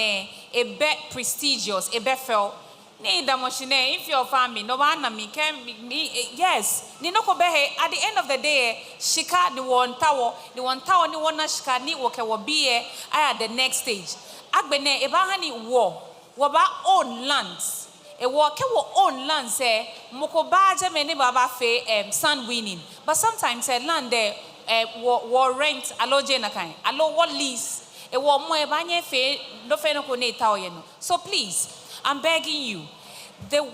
A: a bit prestigious, a bit felt. If your family, no one can be, yes. At the end of the day, shika the one tower, ni one shika ni woke be at the next stage. Agbene ebahani war, waba own lands. A walk own land say mokobaja many baba fe sun winning. But sometimes a land there war rent aloje na kind. Alo what lease a war mo ebanye fe no fe no kone taoyeno. So please, I'm begging you.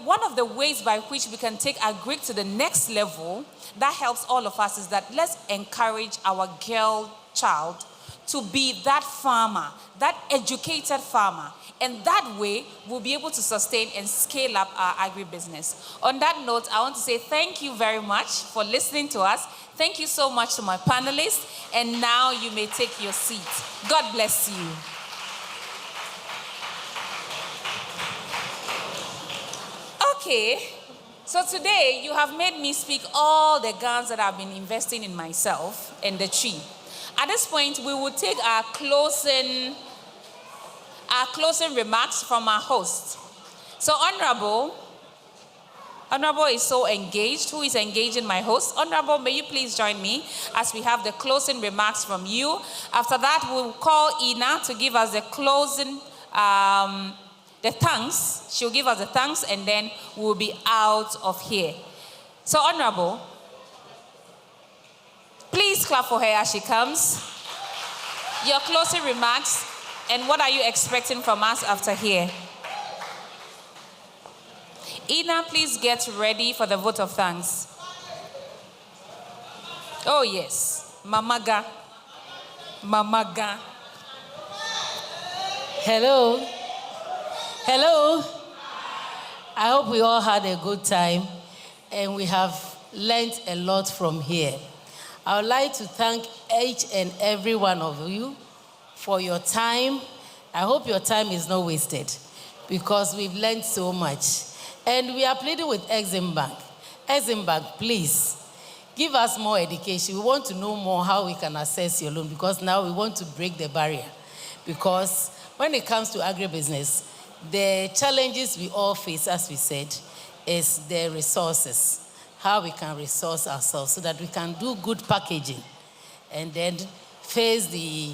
A: One of the ways by which we can take our Greek to the next level that helps all of us is that let's encourage our girl child to be that farmer, that educated farmer. And that way, we'll be able to sustain and scale up our agribusiness. On that note, I want to say thank you very much for listening to us. Thank you so much to my panelists. And now you may take your seat. God bless you. Okay, so today you have made me speak all the guns that I've been investing in myself and the tree. At this point, we will take our closing remarks from our host. So Honorable is so engaged. Who is engaging my host? Honorable, may you please join me as we have the closing remarks from you. After that, we'll call Ina to give us the closing, the thanks. She'll give us the thanks and then we'll be out of here. So Honorable, please clap for her as she comes. Your closing remarks. And what are you expecting from us after here? Ina, please get ready for the vote of thanks. Oh, yes. Mamaga.
E: Hello. I hope we all had a good time. And we have learned a lot from here. I would like to thank each and every one of you for your time. I hope your time is not wasted because we've learned so much. And we are pleading with Exim Bank. Exim Bank, please, give us more education. We want to know more how we can access your loan because now we want to break the barrier. Because when it comes to agribusiness, the challenges we all face, as we said, is the resources. How we can resource ourselves so that we can do good packaging and then face the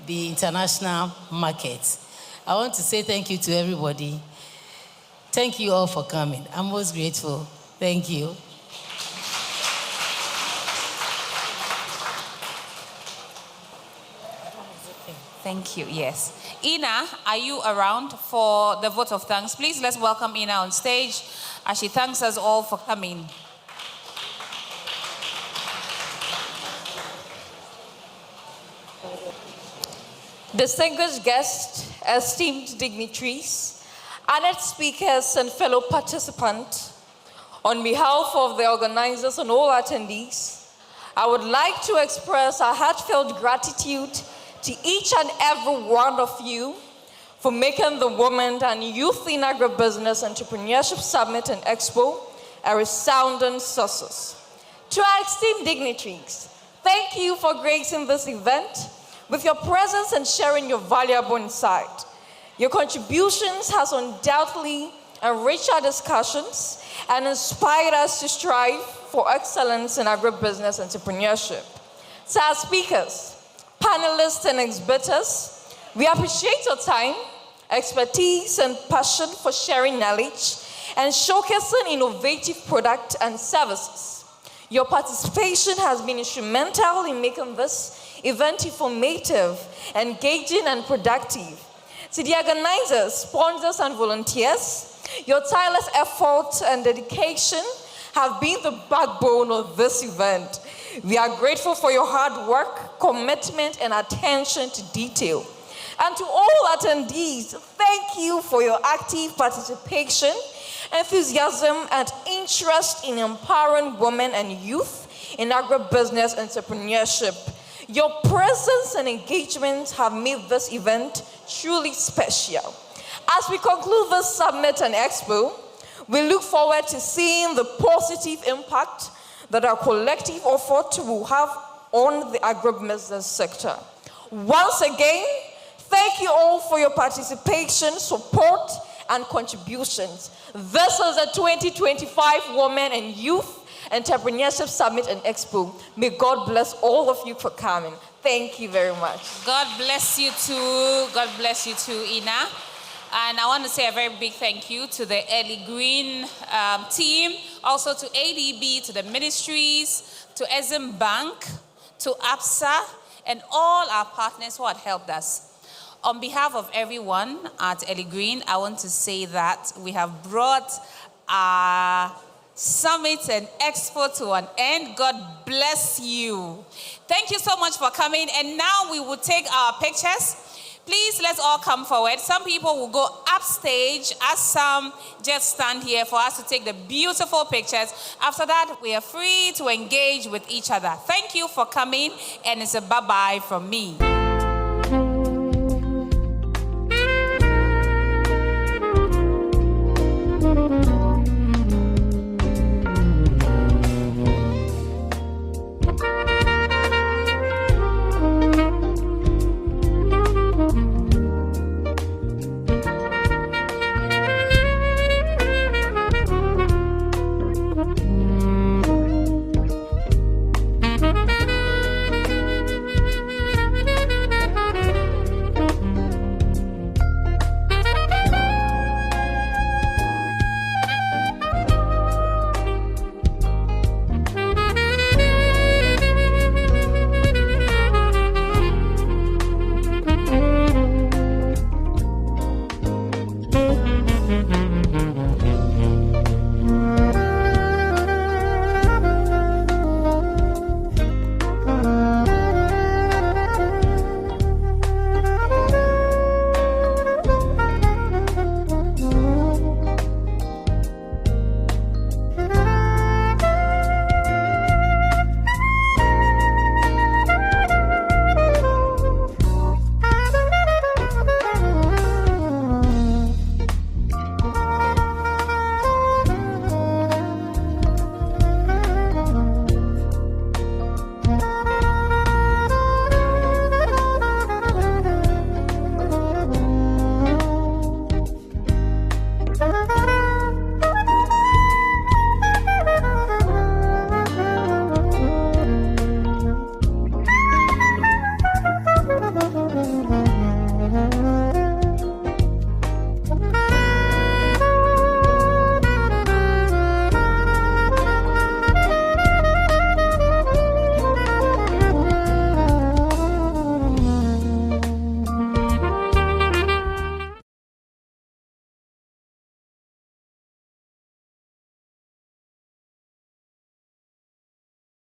E: international market. I want to say thank you to everybody. Thank you all for coming. I'm most grateful. Thank you.
A: Thank you, yes. Ina, are you around for the vote of thanks? Please, let's welcome Ina on stage as she thanks us all for coming.
R: Distinguished guests, esteemed dignitaries, honored speakers, and fellow participants, on behalf of the organizers and all attendees, I would like to express our heartfelt gratitude to each and every one of you for making the Women and Youth in Agribusiness Entrepreneurship Summit and Expo a resounding success. To our esteemed dignitaries, thank you for gracing this event with your presence and sharing your valuable insight. Your contributions has undoubtedly enriched our discussions and inspired us to strive for excellence in agribusiness entrepreneurship. To our speakers, panelists, and exhibitors, we appreciate your time, expertise, and passion for sharing knowledge and showcasing innovative products and services. Your participation has been instrumental in making this event informative, engaging, and productive. To the organizers, sponsors, and volunteers, your tireless effort and dedication have been the backbone of this event. We are grateful for your hard work, commitment, and attention to detail. And to all attendees, thank you for your active participation, enthusiasm, and interest in empowering women and youth in agribusiness entrepreneurship. Your presence and engagement have made this event truly special. As we conclude this summit and expo, we look forward to seeing the positive impact that our collective effort will have on the agribusiness sector. Once again, thank you all for your participation, support, and contributions. This is the 2025 Women and Youth Entrepreneurship Summit and Expo. May God bless all of you for coming. Thank you very much.
A: God bless you too. God bless you too, Ina. And I want to say a very big thank you to the Early Green team, also to ADB, to the ministries, to Exim Bank, to APSA, and all our partners who had helped us. On behalf of everyone at Early Green, I want to say that we have brought our Summit and Expo to an end. God bless you. Thank you so much for coming. And now we will take our pictures. Please, let's all come forward. Some people will go upstage as some just stand here for us to take the beautiful pictures. After that, we are free to engage with each other. Thank you for coming, and it's a bye-bye from me.